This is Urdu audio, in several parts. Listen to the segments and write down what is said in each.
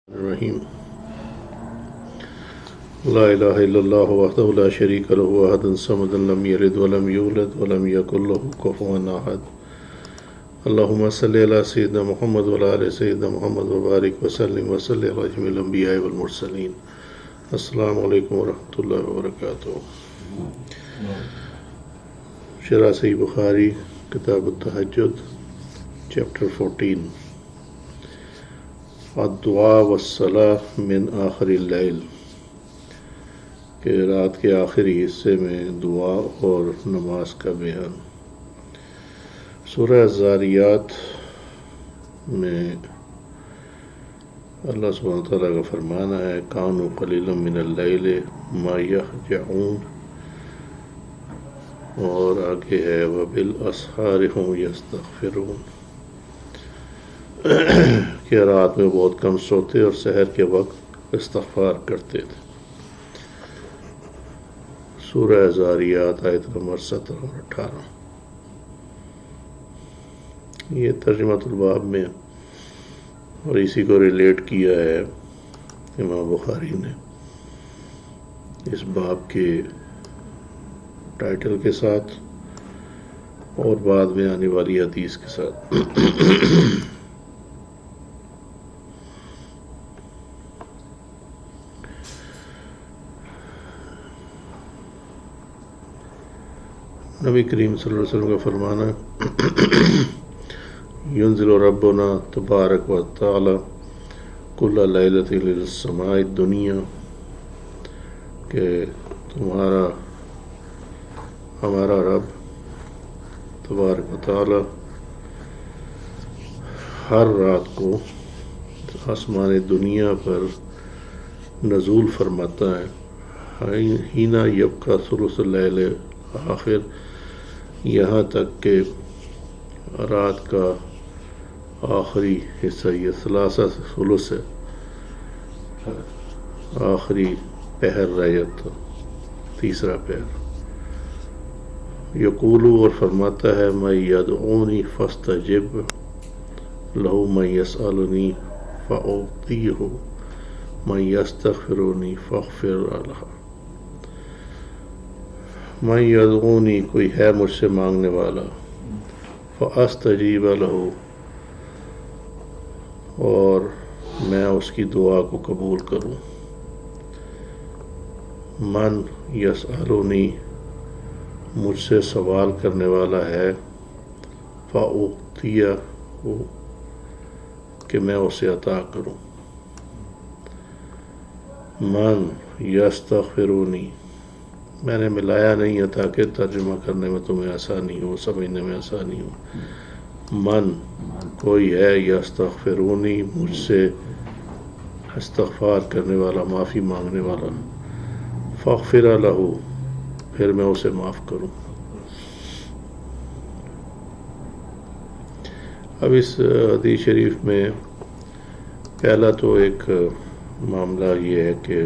الرحیم لا الہ الا اللہ وحدہ لا شریک لہ احد الصمد لم یلد ولم یولد ولم یکن لہ کفوا احد اللہم صلی علی سیدنا محمد وعلی آل سیدنا محمد وبارک وسلم وصلی علی جمیع الانبیاء والمرسلین۔ السلام علیکم ورحمۃ اللہ وبرکاتہ۔ شرح صحیح بخاری کتاب التہجد چیپٹر 14 الدعاء والصلاة من آخر اللیل، کہ رات کے آخری حصے میں دعا اور نماز کا بیان۔ سورہ الذاریات میں اللہ سبحانہ وتعالیٰ کا فرمانا ہے کانوا قلیلا من اللیل ما یہجعون، اور آگے ہے وبالاسحار هم یستغفرون، کہ رات میں بہت کم سوتے اور سحر کے وقت استغفار کرتے تھے۔ سورہ ذاریات آیت نمبر 17 اور 18۔ یہ ترجمۃ الباب میں اور اسی کو ریلیٹ کیا ہے امام بخاری نے اس باب کے ٹائٹل کے ساتھ اور بعد میں آنے والی حدیث کے ساتھ۔ نبی کریم صلی اللہ علیہ وسلم کا فرمانا ینزل ربنا تبارک و تعالی کل لیلۃ الی السماء الدنیا، کہ ہمارا رب تبارک و تعالی ہر رات کو آسمان دنیا پر نزول فرماتا ہے، حینا یبقی ثلث اللیل آخر، یہاں تک کہ رات کا آخری حصہ، یہ ثلاثہ ثلث ہے، آخری پہر رہ جاتا، تیسرا پہر۔ یقول، اور فرماتا ہے من یدعونی فاستجب لہ من یسألنی فاعطیہ من یستغفرنی فاغفر لہ۔ من یدعونی، کوئی ہے مجھ سے مانگنے والا، فاستجیب لہ، اور میں اس کی دعا کو قبول کروں۔ من یسألنی، مجھ سے سوال کرنے والا ہے، فاعطیہ، کہ میں اسے عطا کروں۔ من یستغفرنی، میں نے ملایا نہیں ہے تاکہ ترجمہ کرنے میں تمہیں آسانی ہو، سمجھنے میں آسانی ہو۔ من، کوئی ہے، یستغفرونی، مجھ سے استغفار کرنے والا، معافی مانگنے والا، فاغفر لہ، پھر میں اسے معاف کروں۔ اب اس حدیث شریف میں پہلا تو ایک معاملہ یہ ہے کہ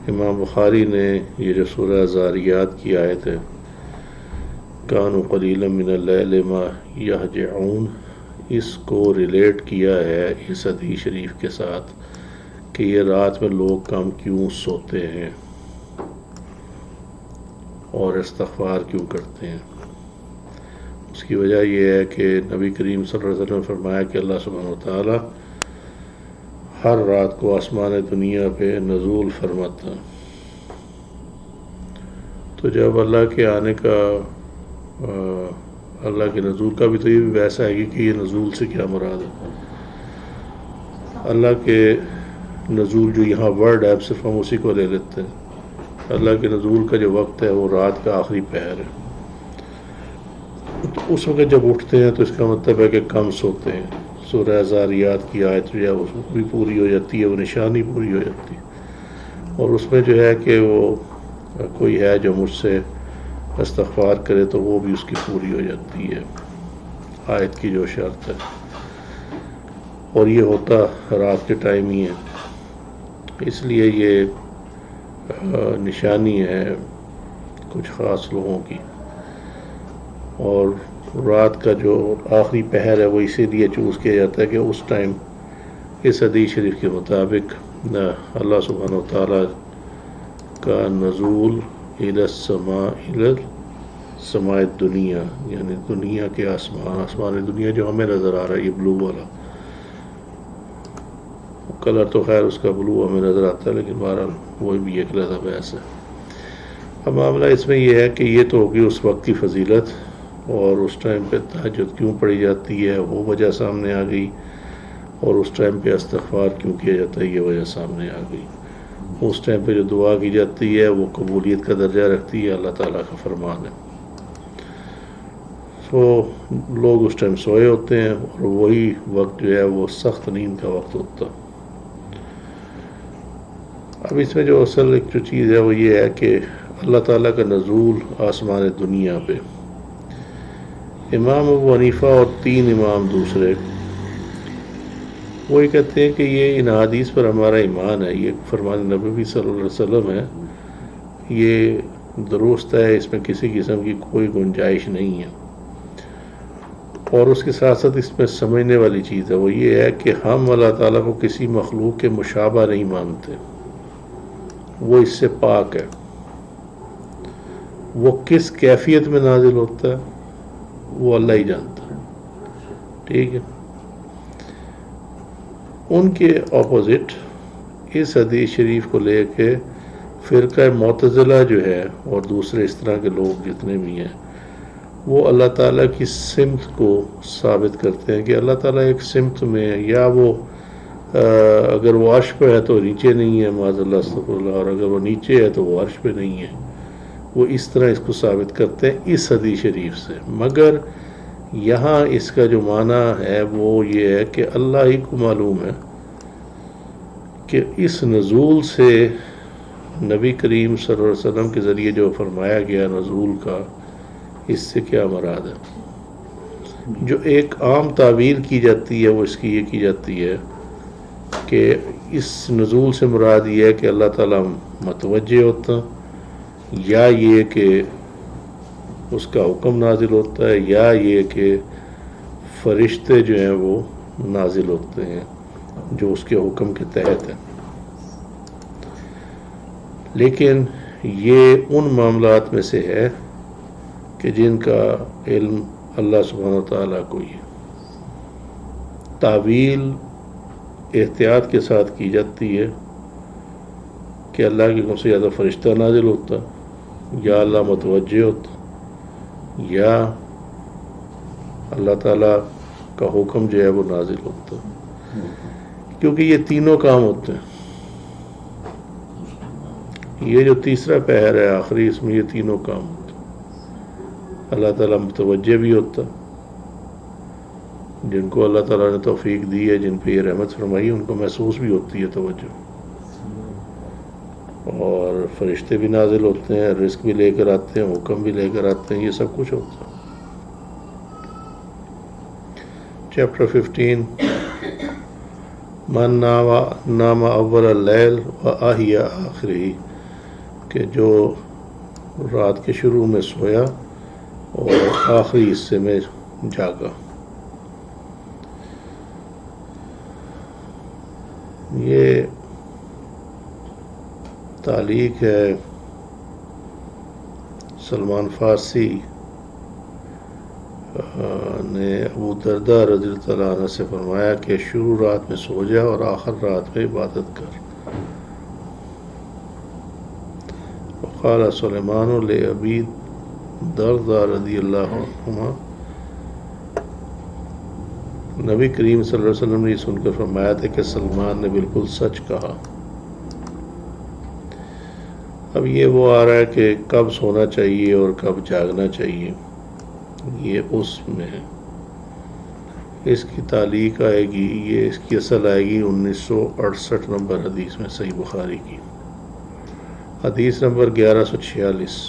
امام بخاری نے یہ جو سورہ ذاریات کی آیت ہے کانوا قلیلا من اللیل ما یہجعون، اس کو ریلیٹ کیا ہے اس حدیث شریف کے ساتھ کہ یہ رات میں لوگ کم کیوں سوتے ہیں اور استغفار کیوں کرتے ہیں۔ اس کی وجہ یہ ہے کہ نبی کریم صلی اللہ علیہ وسلم نے فرمایا کہ اللہ سبحانہ وتعالی ہر رات کو آسمان دنیا پہ نزول فرماتا، تو جب اللہ کے آنے کا اللہ کے نزول کا بھی تو یہ بھی ویسا ہے کہ یہ نزول سے کیا مراد ہے۔ اللہ کے نزول جو یہاں ورڈ ہے، اب صرف ہم اسی کو لے لیتے ہیں، اللہ کے نزول کا جو وقت ہے وہ رات کا آخری پہر ہے، تو اس وقت جب اٹھتے ہیں تو اس کا مطلب ہے کہ کم سوتے ہیں۔ سورہ ذاریات کی آیت جو ہے وہ بھی پوری ہو جاتی ہے، وہ نشانی پوری ہو جاتی ہے، اور اس میں جو ہے کہ وہ کوئی ہے جو مجھ سے استغفار کرے تو وہ بھی اس کی پوری ہو جاتی ہے، آیت کی جو شرط ہے، اور یہ ہوتا رات کے ٹائم ہی ہے۔ اس لیے یہ نشانی ہے کچھ خاص لوگوں کی، اور رات کا جو آخری پہر ہے وہ اسی لیے چوز کیا جاتا ہے کہ اس ٹائم اس حدیث شریف کے مطابق اللہ سبحانہ و تعالیٰ کا نزول الی سماء دنیا، یعنی دنیا کے آسمان دنیا جو ہمیں نظر آ رہا ہے، یہ بلو والا کلر تو خیر اس کا بلو ہمیں نظر آتا ہے، لیکن بہرحال وہی بھی ایک علیحدہ بحث ہے۔ اب معاملہ اس میں یہ ہے کہ یہ تو ہوگی اس وقت کی فضیلت، اور اس ٹائم پہ تہجد کیوں پڑھی جاتی ہے وہ وجہ سامنے آ گئی، اور اس ٹائم پہ استغفار کیوں کیا جاتا ہے یہ وجہ سامنے آ گئی۔ اس ٹائم پہ جو دعا کی جاتی ہے وہ قبولیت کا درجہ رکھتی ہے، اللہ تعالیٰ کا فرمان ہے۔ تو لوگ اس ٹائم سوئے ہوتے ہیں، اور وہی وقت جو ہے وہ سخت نیند کا وقت ہوتا ہے۔ اب اس میں جو اصل ایک جو چیز ہے وہ یہ ہے کہ اللہ تعالیٰ کا نزول آسمان دنیا پہ، امام ابو حنیفہ اور 3 امام دوسرے وہ یہ کہتے ہیں کہ یہ ان حدیث پر ہمارا ایمان ہے، یہ فرمان نبوی صلی اللہ علیہ وسلم ہے، یہ درست ہے، اس میں کسی قسم کی کوئی گنجائش نہیں ہے۔ اور اس کے ساتھ ساتھ اس میں سمجھنے والی چیز ہے وہ یہ ہے کہ ہم اللہ تعالیٰ کو کسی مخلوق کے مشابہ نہیں مانتے، وہ اس سے پاک ہے۔ وہ کس کیفیت میں نازل ہوتا ہے وہ اللہ ہی جانتا ہے، ٹھیک ہے۔ ان کے اپوزٹ اس حدیث شریف کو لے کے فرقہ معتزلہ جو ہے اور دوسرے اس طرح کے لوگ جتنے بھی ہیں، وہ اللہ تعالیٰ کی سمت کو ثابت کرتے ہیں کہ اللہ تعالیٰ ایک سمت میں ہے، یا وہ اگر وہ عرش پہ ہے تو نیچے نہیں ہے، معاذ اللہ استغفر اللہ، اور اگر وہ نیچے ہے تو وہ عرش پہ نہیں ہے۔ وہ اس طرح اس کو ثابت کرتے ہیں اس حدیث شریف سے، مگر یہاں اس کا جو معنی ہے وہ یہ ہے کہ اللہ ہی کو معلوم ہے کہ اس نزول سے نبی کریم صلی اللہ علیہ وسلم کے ذریعے جو فرمایا گیا نزول کا، اس سے کیا مراد ہے۔ جو ایک عام تعبیر کی جاتی ہے وہ اس کی یہ کی جاتی ہے کہ اس نزول سے مراد یہ ہے کہ اللہ تعالیٰ متوجہ ہوتا، یا یہ کہ اس کا حکم نازل ہوتا ہے، یا یہ کہ فرشتے جو ہیں وہ نازل ہوتے ہیں جو اس کے حکم کے تحت ہیں۔ لیکن یہ ان معاملات میں سے ہے کہ جن کا علم اللہ سبحانہ و تعالیٰ کو ہی ہے۔ تعویل احتیاط کے ساتھ کی جاتی ہے کہ اللہ کے حکم سے یا تو فرشتہ نازل ہوتا، یا اللہ متوجہ ہوتا، یا اللہ تعالیٰ کا حکم جو ہے وہ نازل ہوتا، کیونکہ یہ تینوں کام ہوتے ہیں۔ یہ جو تیسرا پہر ہے آخری، اس میں یہ تینوں کام ہوتے ہیں۔ اللہ تعالیٰ متوجہ بھی ہوتا، جن کو اللہ تعالیٰ نے توفیق دی ہے، جن پہ یہ رحمت فرمائی، ان کو محسوس بھی ہوتی ہے توجہ، اور فرشتے بھی نازل ہوتے ہیں، رزق بھی لے کر آتے ہیں، حکم بھی لے کر آتے ہیں، یہ سب کچھ ہوتا ہے۔ چیپٹر 15 من نام اول اللیل و احیا آخری، کہ جو رات کے شروع میں سویا اور آخری حصے میں جاگا۔ یہ تعلیق ہے سلمان فارسی نے ابو درداء رضی اللہ عنہ سے فرمایا کہ شروع رات میں سو جا اور آخر رات میں عبادت کر۔ وقال سلیمان لأبی درداء رضی اللہ عنہ، نبی کریم صلی اللہ علیہ وسلم نے یہ سن کر فرمایا تھا کہ سلمان نے بالکل سچ کہا۔ اب یہ وہ آ رہا ہے کہ کب سونا چاہیے اور کب جاگنا چاہیے، یہ اس میں ہے۔ اس کی تعلیق آئے گی، یہ اس کی اصل آئے گی 1968 نمبر حدیث میں، صحیح بخاری کی حدیث نمبر 1146۔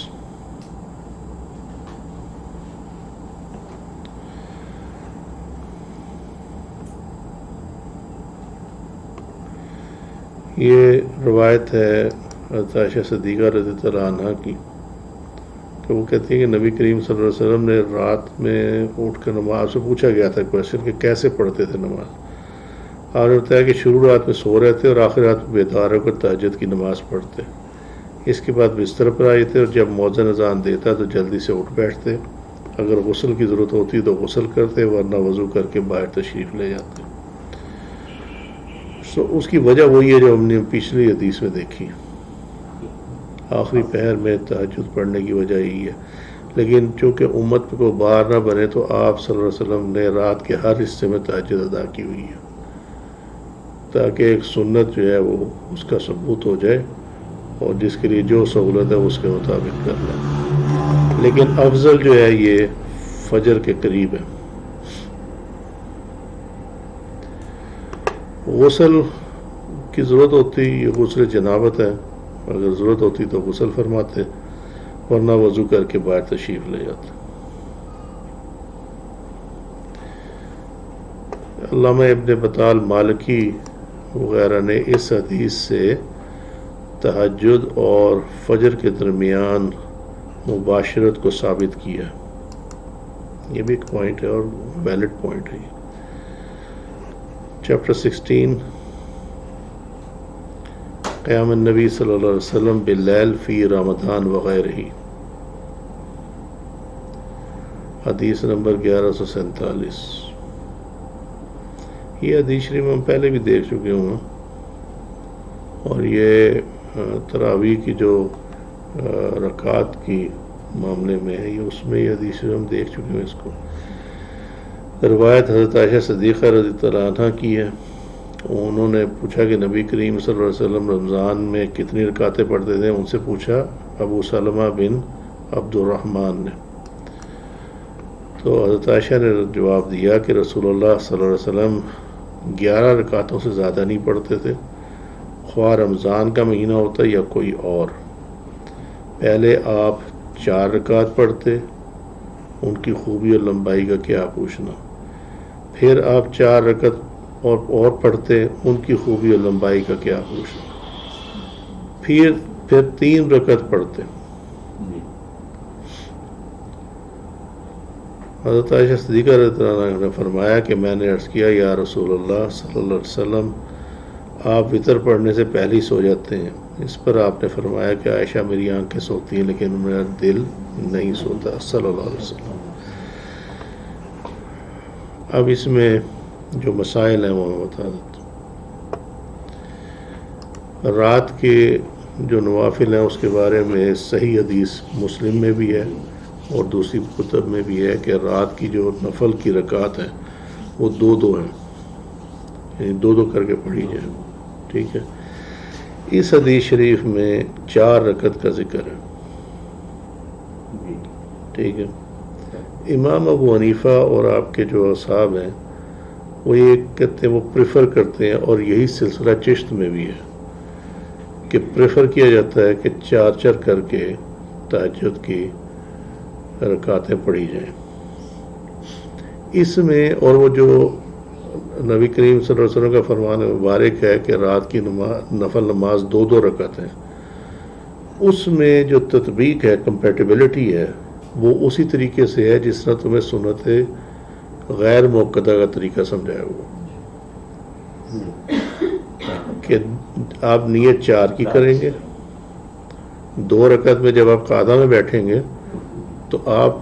یہ روایت ہے حضرت عائشہ صدیقہ رضی اللہ عنہ کی، کہ وہ کہتی ہے کہ نبی کریم صلی اللہ علیہ وسلم نے رات میں اٹھ کر نماز سے پوچھا گیا تھا کویشچن کہ کیسے پڑھتے تھے نماز۔ آپ نے بتایا کہ شروع رات میں سو رہے تھے اور آخر رات میں بیدار ہو کر تہجد کی نماز پڑھتے، اس کے بعد بستر پر آئے تھے اور جب مؤذن اذان دیتا تو جلدی سے اٹھ بیٹھتے، اگر غسل کی ضرورت ہوتی تو غسل کرتے ورنہ وضو کر کے باہر تشریف لے جاتے۔ اس کی وجہ وہی ہے جو ہم نے پچھلی حدیث میں دیکھی، آخری پہر میں تہجد پڑھنے کی وجہ یہی ہے۔ لیکن چونکہ امت کو بار نہ بنے تو آپ صلی اللہ علیہ وسلم نے رات کے ہر حصے میں تہجد ادا کی ہوئی ہے، تاکہ ایک سنت جو ہے وہ اس کا ثبوت ہو جائے، اور جس کے لیے جو سہولت ہے اس کے مطابق کر لیں۔ لیکن افضل جو ہے یہ فجر کے قریب ہے۔ غسل کی ضرورت ہوتی، یہ غسل جنابت ہے، اگر ضرورت ہوتی تو غسل فرماتے ورنہ وضو کر کے باہر تشریف لے جاتے۔ علامہ ابن بطال مالکی وغیرہ نے اس حدیث سے تہجد اور فجر کے درمیان مباشرت کو ثابت کیا، یہ بھی ایک پوائنٹ ہے اور ویلڈ پوائنٹ ہے۔ چیپٹر 16 قیام النبی صلی اللہ علیہ وسلم باللیل فی رمضان وغیرہ، حدیث نمبر 1147۔ یہ حدیث شریف ہم پہلے بھی دیکھ چکے ہوں، اور یہ تراویح کی جو رکعات کی معاملے میں ہے، یہ اس میں یہ حدیث شریف ہم دیکھ چکے ہیں۔ اس کو روایت حضرت عائشہ صدیقہ رضی اللہ عنہ کی ہے، انہوں نے پوچھا کہ نبی کریم صلی اللہ علیہ وسلم رمضان میں کتنی رکعتیں پڑھتے تھے، ان سے پوچھا ابو سلمہ بن عبد الرحمن نے، تو حضرت عائشہ نے جواب دیا کہ رسول اللہ صلی اللہ علیہ وسلم 11 رکعتوں سے زیادہ نہیں پڑھتے تھے، خواہ رمضان کا مہینہ ہوتا یا کوئی اور۔ پہلے آپ 4 رکعت پڑھتے، ان کی خوبی اور لمبائی کا کیا پوچھنا، پھر آپ 4 رکعت اور پڑھتے، ان کی خوبی اور لمبائی کا کیا پوچھنا، پھر 3 رکعت پڑھتے۔ حضرت عائشہ صدیقہ رضی اللہ عنہ نے فرمایا کہ میں نے عرض کیا یا رسول اللہ صلی اللہ علیہ وسلم، آپ وطر پڑھنے سے پہلے ہی سو جاتے ہیں؟ اس پر آپ نے فرمایا کہ عائشہ میری آنکھیں سوتی ہیں لیکن میرا دل نہیں سوتا صلی اللہ علیہ وسلم۔ اب اس میں جو مسائل ہیں وہ میں بتا دیتا ہوں۔ رات کے جو نوافل ہیں اس کے بارے میں صحیح حدیث مسلم میں بھی ہے اور دوسری کتب میں بھی ہے کہ رات کی جو نفل کی رکعت ہیں وہ 2 ہیں، یعنی 2 کر کے پڑھی جائے، ٹھیک ہے۔ اس حدیث شریف میں 4 رکعت کا ذکر ہے، ٹھیک ہے۔ امام ابو حنیفہ اور آپ کے جو اصحاب ہیں وہ یہ کہتے ہیں، وہ پریفر کرتے ہیں، اور یہی سلسلہ چشت میں بھی ہے کہ پریفر کیا جاتا ہے کہ 4 کر کے تہجد کی رکعتیں پڑھی جائیں۔ اس میں اور وہ جو نبی کریم صلی اللہ علیہ وسلم کا فرمان مبارک ہے کہ رات کی نفل نماز 2 رکعت ہیں، اس میں جو تطبیق ہے، کمپیٹیبلٹی ہے، وہ اسی طریقے سے ہے جس طرح تمہیں سنت غیر موقدہ کا طریقہ سمجھایا ہوا، کہ آپ نیت 4 کی کریں گے، 2 رکعت میں جب آپ قعدہ میں بیٹھیں گے تو آپ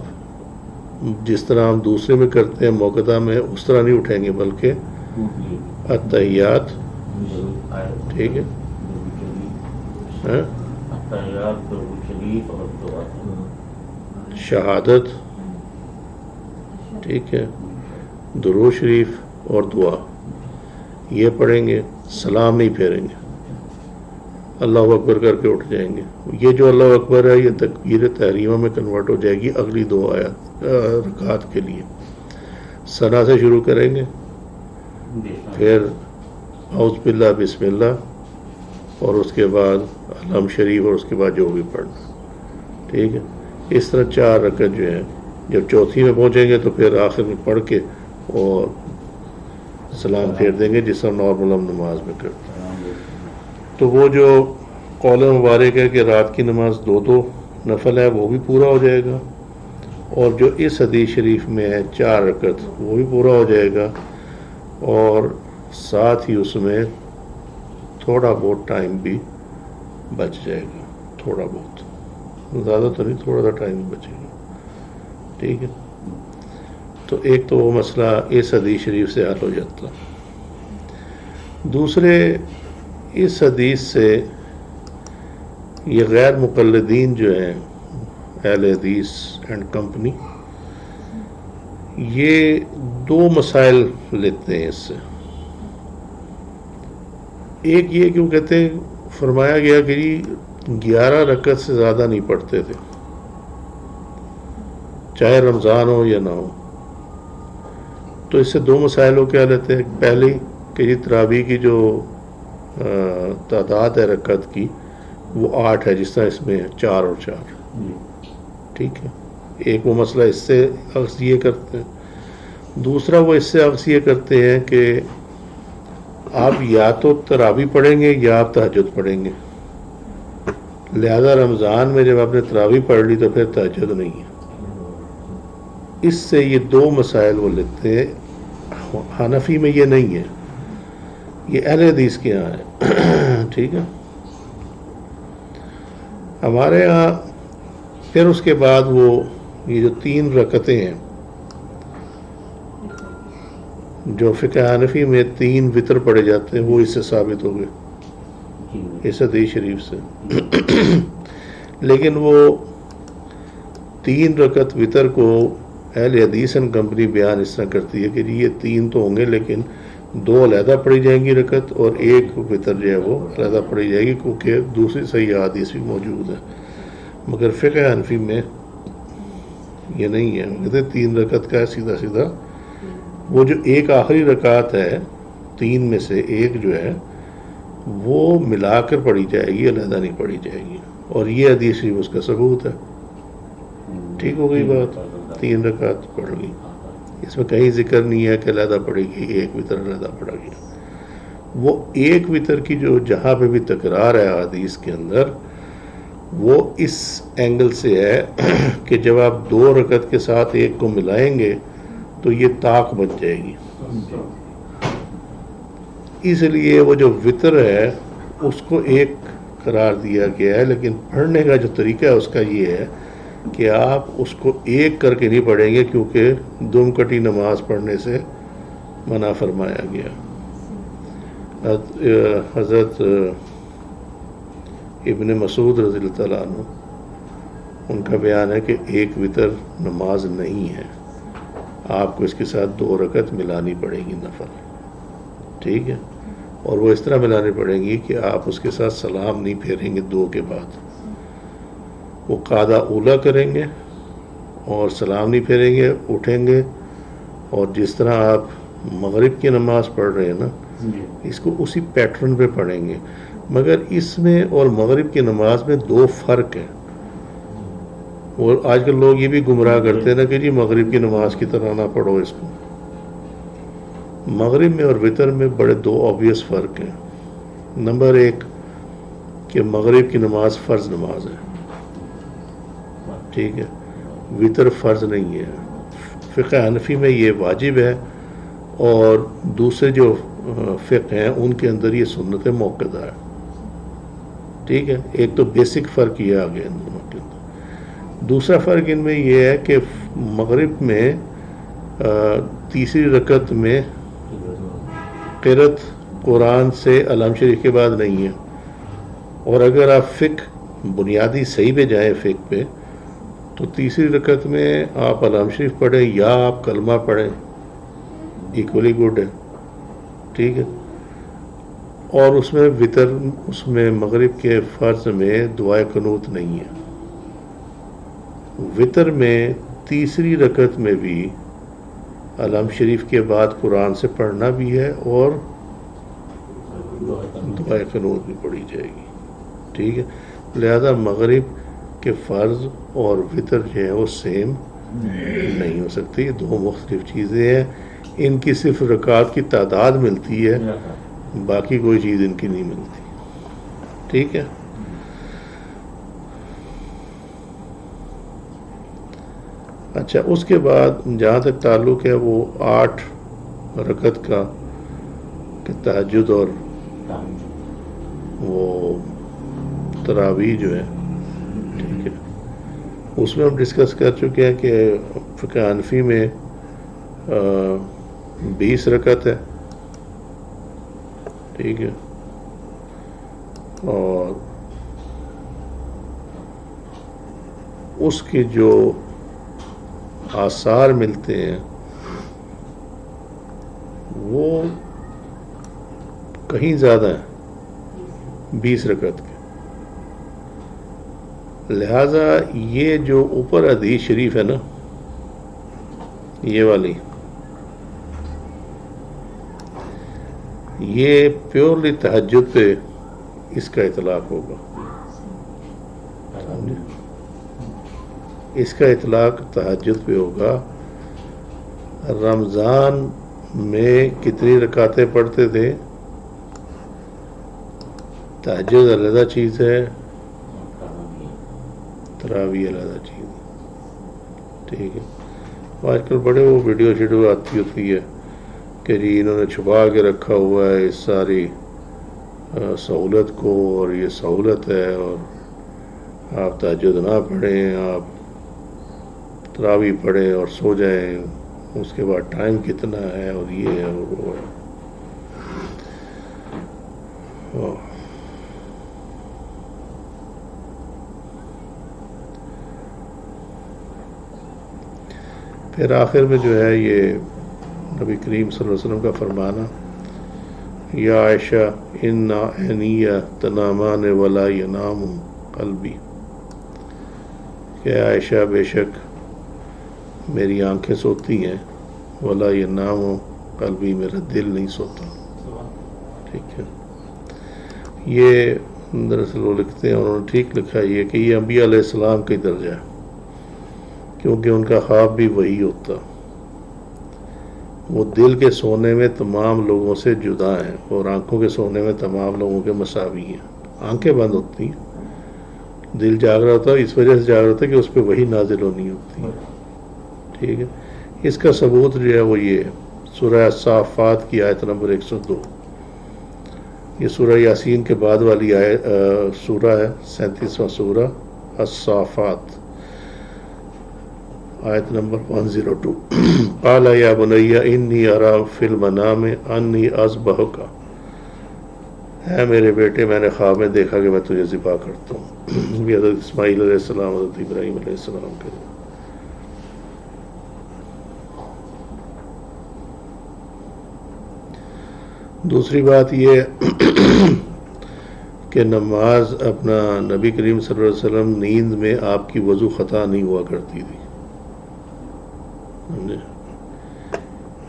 جس طرح ہم دوسرے میں کرتے ہیں موقدہ میں اس طرح نہیں اٹھیں گے، بلکہ التحیات، ٹھیک ہے، شہادت، ٹھیک ہے، درود شریف اور دعا یہ پڑھیں گے، سلام نہیں پھیریں گے، اللہ اکبر کر کے اٹھ جائیں گے۔ یہ جو اللہ اکبر ہے یہ تکبیر تحریمہ میں کنورٹ ہو جائے گی اگلی 2 رکعات کے لیے۔ ثنا سے شروع کریں گے، پھر اعوذ باللہ بسم اللہ، اور اس کے بعد الحمد شریف، اور اس کے بعد جو بھی پڑھنا، ٹھیک ہے۔ اس طرح 4 رکعت جو ہے، جب چوتھی میں پہنچیں گے تو پھر آخر میں پڑھ کے اور سلام پھیر دیں گے جس طرح نارمل ہم نماز میں کرتے ہیں۔ تو وہ جو قول مبارک ہے کہ رات کی نماز 2 نفل ہے وہ بھی پورا ہو جائے گا، اور جو اس حدیث شریف میں ہے 4 رکعت وہ بھی پورا ہو جائے گا، اور ساتھ ہی اس میں تھوڑا بہت ٹائم بھی بچ جائے گا، تھوڑا بہت، زیادہ تو نہیں، تھوڑا سا ٹائم بچے گا. ٹھیک ہے، تو ایک تو وہ مسئلہ اس حدیث شریف سے حل ہو جاتا. دوسرے، اس حدیث سے یہ غیر مقلدین جو ہیں، اہل حدیث اینڈ کمپنی، یہ دو مسائل لیتے ہیں اس سے. ایک یہ کہ وہ کہتے ہیں، فرمایا گیا کہ 11 رکعت سے زیادہ نہیں پڑھتے تھے، چاہے رمضان ہو یا نہ ہو. تو اس سے دو مسائل ہو کیا لیتے ہیں. پہلی کہ تراویح کی جو تعداد ہے رکعت کی وہ 8 ہے، جس طرح اس میں 4 اور 4. ٹھیک ہے، ایک وہ مسئلہ اس سے اخذ یہ کرتے ہیں. دوسرا وہ اس سے اخذ یہ کرتے ہیں کہ آپ یا تو تراویح پڑھیں گے یا آپ تہجد پڑھیں گے، لہذا رمضان میں جب آپ نے تراویح پڑھ لی تو پھر تہجد نہیں ہے. اس سے یہ دو مسائل وہ لیتے ہیں. حنفی میں یہ نہیں ہے، یہ اہل حدیث کے یہاں ہے. ٹھیک ہے، ہمارے یہاں پھر اس کے بعد وہ یہ جو 3 رکعتیں ہیں، جو فقہ حنفی میں 3 وتر پڑھے جاتے ہیں، وہ اس سے ثابت ہو گئے اس حدیث شریف سے. لیکن وہ 3 رکعت وتر کو اہل حدیث اینڈ کمپنی بیان اس طرح کرتی ہے کہ یہ 3 تو ہوں گے، لیکن 2 علیحدہ پڑھی جائیں گی رکعت، اور 1 وتر جو ہے وہ علیحدہ پڑھی جائے گی، کیونکہ دوسری صحیح حدیث بھی موجود ہے. مگر فقہ حنفی میں یہ نہیں ہے. کہتے ہیں 3 رکعت کا ہے، سیدھا سیدھا وہ جو ایک آخری رکعت ہے 3 میں سے ایک جو ہے وہ ملا کر پڑھی جائے گی، علیحدہ نہیں پڑھی جائے گی. اور یہ حدیث شریف اس کا ثبوت ہے. ٹھیک ہو گئی بات، 3 رکعت پڑھ لی، اس میں کہیں ذکر نہیں ہے کہ علیحدہ پڑھے گی، 1 وتر علیحدہ پڑھا گیا. وہ 1 وتر کی جو جہاں پہ بھی تکرار ہے حدیث کے اندر، وہ اس اینگل سے ہے کہ جب آپ 2 رکعت کے ساتھ 1 کو ملائیں گے تو یہ طاق بن جائے گی. اس لیے وہ جو وتر ہے اس کو 1 قرار دیا گیا ہے، لیکن پڑھنے کا جو طریقہ ہے اس کا یہ ہے کہ آپ اس کو 1 کر کے نہیں پڑھیں گے، کیونکہ دم کٹی نماز پڑھنے سے منع فرمایا گیا. حضرت ابن مسعود رضی اللہ تعالیٰ عنہ، ان کا بیان ہے کہ 1 وتر نماز نہیں ہے، آپ کو اس کے ساتھ 2 رکعت ملانی پڑے گی نفل. ٹھیک ہے، اور وہ اس طرح ملانی پڑیں گی کہ آپ اس کے ساتھ سلام نہیں پھیریں گے 2 کے بعد. وہ قاعدہ اولا کریں گے اور سلام نہیں پھیریں گے، اٹھیں گے، اور جس طرح آپ مغرب کی نماز پڑھ رہے ہیں نا، اس کو اسی پیٹرن پہ پڑھیں گے. مگر اس میں اور مغرب کی نماز میں 2 فرق ہیں. اور آج کل لوگ یہ بھی گمراہ کرتے ہیں نا کہ جی مغرب کی نماز کی طرح نہ پڑھو اس کو. مغرب میں اور وتر میں بڑے 2 آبویس فرق ہیں. نمبر 1 کہ مغرب کی نماز فرض نماز ہے. ٹھیک ہے، وتر فرض نہیں ہے. فقہ حنفی میں یہ واجب ہے، اور دوسرے جو فقہ ہیں ان کے اندر یہ سنت موقدہ ہے. ٹھیک ہے، ایک تو بیسک فرق یہ آ گیا ان دونوں کے اندر. دوسرا فرق ان میں یہ ہے کہ مغرب میں تیسری رکعت میں قرأت قرآن سے علم شریف کے بعد نہیں ہے. اور اگر آپ فقہ بنیادی صحیح پہ جائیں فقہ پہ، تو تیسری رکعت میں آپ علم شریف پڑھیں یا آپ کلمہ پڑھیں، ایکولی گڈ ہے. ٹھیک ہے، اور اس میں وتر، اس میں مغرب کے فرض میں دعائے قنوت نہیں ہے. وتر میں تیسری رکعت میں بھی علم شریف کے بعد قرآن سے پڑھنا بھی ہے اور دعائے قنوت بھی پڑھی جائے گی. ٹھیک ہے، لہذا مغرب کے فرض اور وتر جو ہیں وہ سیم نہیں ہو سکتی. یہ 2 مختلف چیزیں ہیں. ان کی صرف رکعات کی تعداد ملتی ہے، باقی کوئی چیز ان کی نہیں ملتی. ٹھیک ہے، اچھا اس کے بعد جہاں تک تعلق ہے وہ 8 رکعت کا، کہ تہجد اور وہ تراویح جو ہے، ٹھیک ہے، اس میں ہم ڈسکس کر چکے ہیں کہ فقہ حنفی میں 20 رکعت ہے، ٹھیک ہے، اور اس کے جو آثار ملتے ہیں وہ کہیں زیادہ ہیں 20 رکعت کے. لہذا یہ جو اوپر حدیث شریف ہے نا، یہ والی، یہ پیورلی تہجد پہ اس کا اطلاق ہوگا. اس کا اطلاق تہجد پہ ہوگا. رمضان میں کتنی رکعتیں پڑھتے تھے؟ تہجد علیحدہ چیز ہے، تراویح علیحدہ چیز ہے، ٹھیک ہے. آج کل بڑے وہ ویڈیو آتی ہوتی ہے کہ جی انہوں نے چھپا کے رکھا ہوا ہے اس ساری سہولت کو، اور یہ سہولت ہے، اور آپ تہجد نہ پڑھیں، آپ تراویح پڑھیں اور سو جائیں، اس کے بعد ٹائم کتنا ہے، اور یہ ہے اور وہ ہے. پھر آخر میں جو ہے یہ نبی کریم صلی اللہ علیہ وسلم کا فرمانا، یا عائشہ انا عینی تنامان ولا ینام قلبی، کہ عائشہ بے شک میری آنکھیں سوتی ہیں، ولا ینام قلبی، میرا دل نہیں سوتا. ٹھیک ہے، یہ دراصل وہ لکھتے ہیں، انہوں نے ٹھیک لکھا یہ کہ یہ انبیاء علیہ السلام کا درجہ ہے، کیونکہ ان کا خواب بھی وہی ہوتا. وہ دل کے سونے میں تمام لوگوں سے جدا ہیں، اور آنکھوں کے سونے میں تمام لوگوں کے مساوی ہیں. آنکھیں بند ہوتی ہیں، دل جاگ رہا ہوتا ہے، اس وجہ سے جاگ رہا ہوتا ہے کہ اس پہ وہی نازل ہونی ہوتی ہے. ٹھیک ہے، اس کا ثبوت جو ہے وہ یہ ہے، سورہ الصافات کی آیت نمبر 102. یہ سورہ یاسین کے بعد والی سورہ ہے، 37واں سورہ الصافات، آیت نمبر 102. قال یا بنی انی ارا فی المنام انی اذبحک، ہے میرے بیٹے میں نے خواب میں دیکھا کہ میں تجھے ذبح کرتا ہوں. یہ حضرت اسماعیل علیہ السلام، حضرت ابراہیم علیہ السلام کے. دوسری بات یہ کہ نماز اپنا نبی کریم صلی اللہ علیہ وسلم نیند میں آپ کی وضو خطا نہیں ہوا کرتی تھی،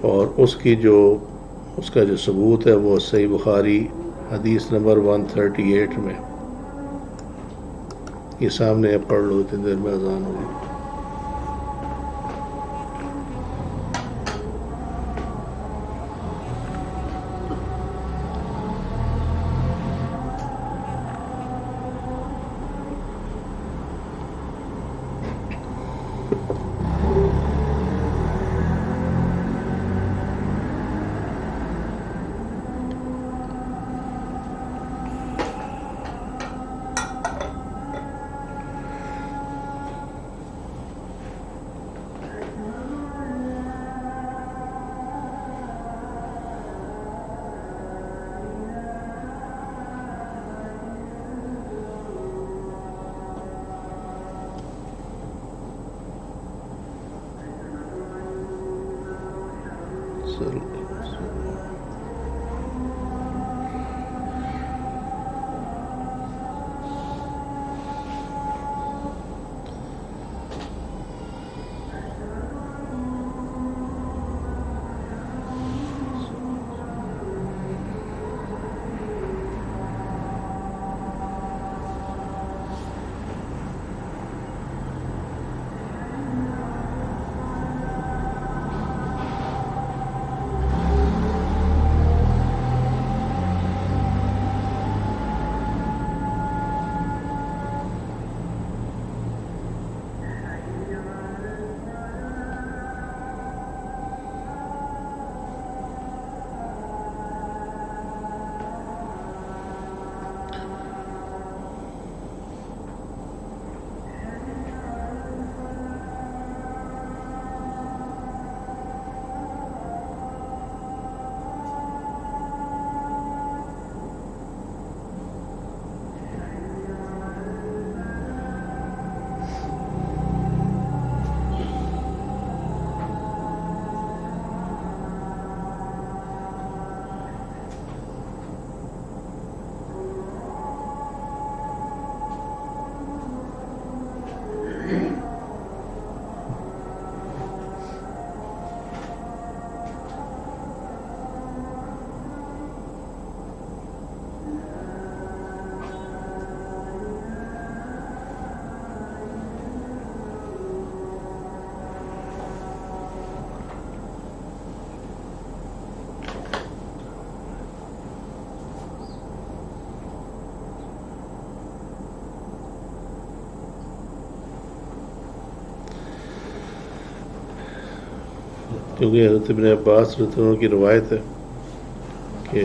اور اس کا جو ثبوت ہے وہ صحیح بخاری حدیث نمبر 138 میں، یہ سامنے ہے، پڑھ لو، اتنی دیر میں اذان ہوگی. کیونکہ حضرت ابن عباس رضی اللہ عنہ کی روایت ہے کہ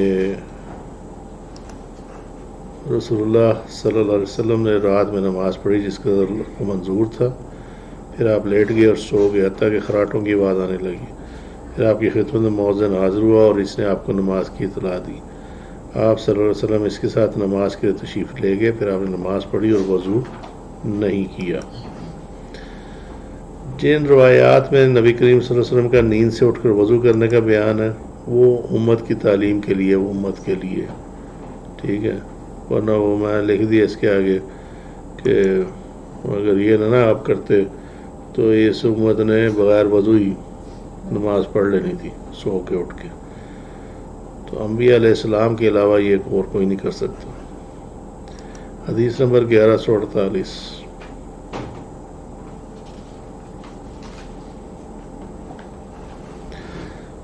رسول اللہ صلی اللہ علیہ وسلم نے رات میں نماز پڑھی جس کا منظور تھا، پھر آپ لیٹ گئے اور سو گئے حتیٰ کہ خراٹوں کی آواز آنے لگی، پھر آپ کی خدمت میں مؤذن حاضر ہوا اور اس نے آپ کو نماز کی اطلاع دی۔ آپ صلی اللہ علیہ وسلم اس کے ساتھ نماز کے تشریف لے گئے، پھر آپ نے نماز پڑھی اور وضو نہیں کیا۔ جن روایات میں نبی کریم صلی اللہ علیہ وسلم کا نیند سے اٹھ کر وضو کرنے کا بیان ہے وہ امت کی تعلیم کے لیے، وہ امت کے لیے، ٹھیک ہے، ورنہ وہ میں لکھ دیا اس کے آگے کہ اگر یہ نہ آپ کرتے تو اس امت نے بغیر وضو ہی نماز پڑھ لینی تھی سو کے اٹھ کے۔ تو انبیاء علیہ السلام کے علاوہ یہ اور کوئی نہیں کر سکتا۔ حدیث نمبر 1148۔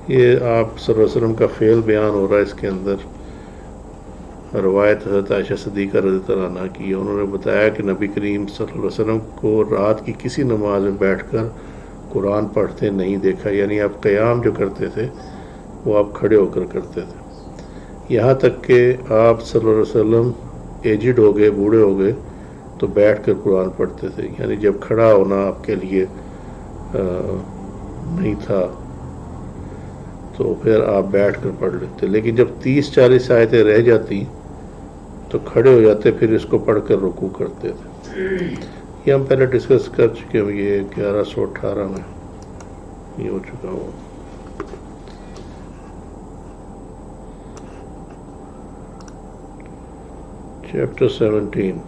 یہ آپ صلی اللہ علیہ وسلم کا فعل بیان ہو رہا ہے، اس کے اندر روایت حضرت عائشہ صدیقہ رضی اللہ عنہ کی، انہوں نے بتایا کہ نبی کریم صلی اللہ علیہ وسلم کو رات کی کسی نماز میں بیٹھ کر قرآن پڑھتے نہیں دیکھا، یعنی آپ قیام جو کرتے تھے وہ آپ کھڑے ہو کر کرتے تھے، یہاں تک کہ آپ صلی اللہ علیہ وسلم ایجڈ ہو گئے، بوڑھے ہو گئے تو بیٹھ کر قرآن پڑھتے تھے، یعنی جب کھڑا ہونا آپ کے لیے نہیں تھا تو پھر آپ بیٹھ کر پڑھ لیتے، لیکن جب 30-40 آیتیں رہ جاتی تو کھڑے ہو جاتے، پھر اس کو پڑھ کر رکوع کرتے تھے۔ یہ ہم پہلے ڈسکس کر چکے ہیں، یہ 1118 میں یہ ہو چکا ہوں۔ چیپٹر 17۔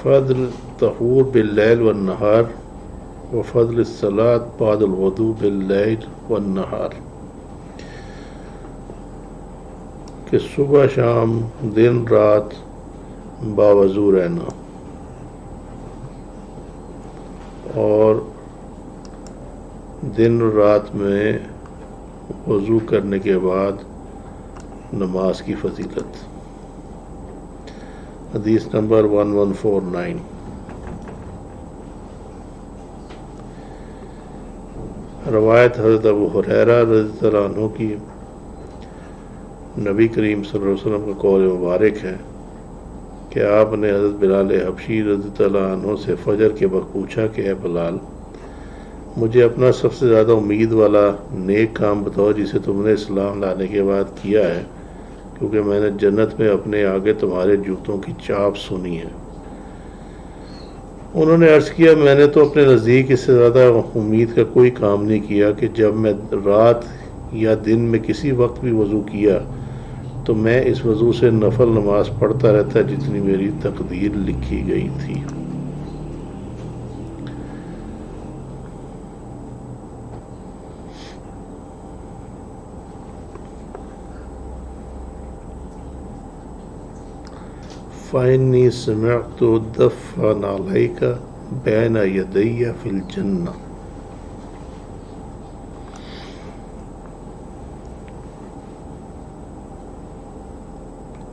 فضل الطہور باللیل والنہار وفضل الصلاة بعد الوضوء باللیل والنہار، کہ صبح شام دن رات باوضو رہنا اور دن رات میں وضو کرنے کے بعد نماز کی فضیلت۔ حدیث نمبر 1149۔ روایت حضرت ابو ہریرہ رضی اللہ عنہ کی، نبی کریم صلی اللہ علیہ وسلم کا قول مبارک ہے کہ آپ نے حضرت بلال حبشی رضی اللہ عنہ سے فجر کے وقت پوچھا کہ اے بلال، مجھے اپنا سب سے زیادہ امید والا نیک کام بتاؤ جسے تم نے اسلام لانے کے بعد کیا ہے، کیونکہ میں نے جنت میں اپنے آگے تمہارے جوتوں کی چاپ سنی ہے۔ انہوں نے عرض کیا، میں نے تو اپنے نزدیک اس سے زیادہ امید کا کوئی کام نہیں کیا کہ جب میں رات یا دن میں کسی وقت بھی وضو کیا تو میں اس وضو سے نفل نماز پڑھتا رہتا جتنی میری تقدیر لکھی گئی تھی۔ فَإِنِّي سَمِعْتُ دَفْعًا عَلَيْكَ بَيْنَ يَدَيَّ فِي الْجَنَّةِ۔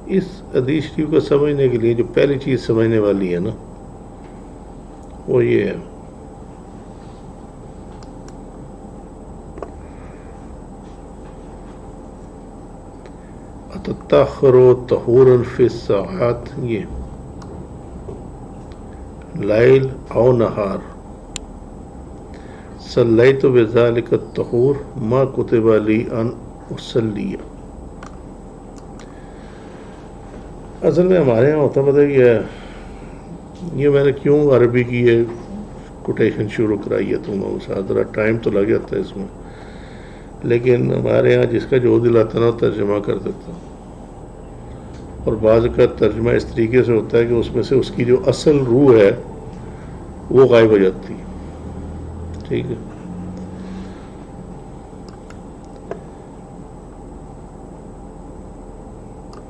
اس حدیث شریف کو سمجھنے کے لیے جو پہلی چیز سمجھنے والی ہے نا وہ یہ ہے تتاخر طہورا فی الساعات، یہ لیل او نہار، صلیت بذلک الطہور ما کتب لی ان اصلی۔ اصل میں ہمارے یہاں ہوتا پتہ کیا ہے، یہ میں نے کیوں عربی کی یہ کوٹیشن شروع کرائی ہے تم ساتھ، ذرا ٹائم تو لگ جاتا ہے اس میں، لیکن ہمارے یہاں جس کا جو دل آتا ہے نا ترجمہ کر دیتا ہوں، اور بعض کا ترجمہ اس طریقے سے ہوتا ہے کہ اس میں سے اس کی جو اصل روح ہے وہ غائب ہو جاتی ہے، ٹھیک ہے۔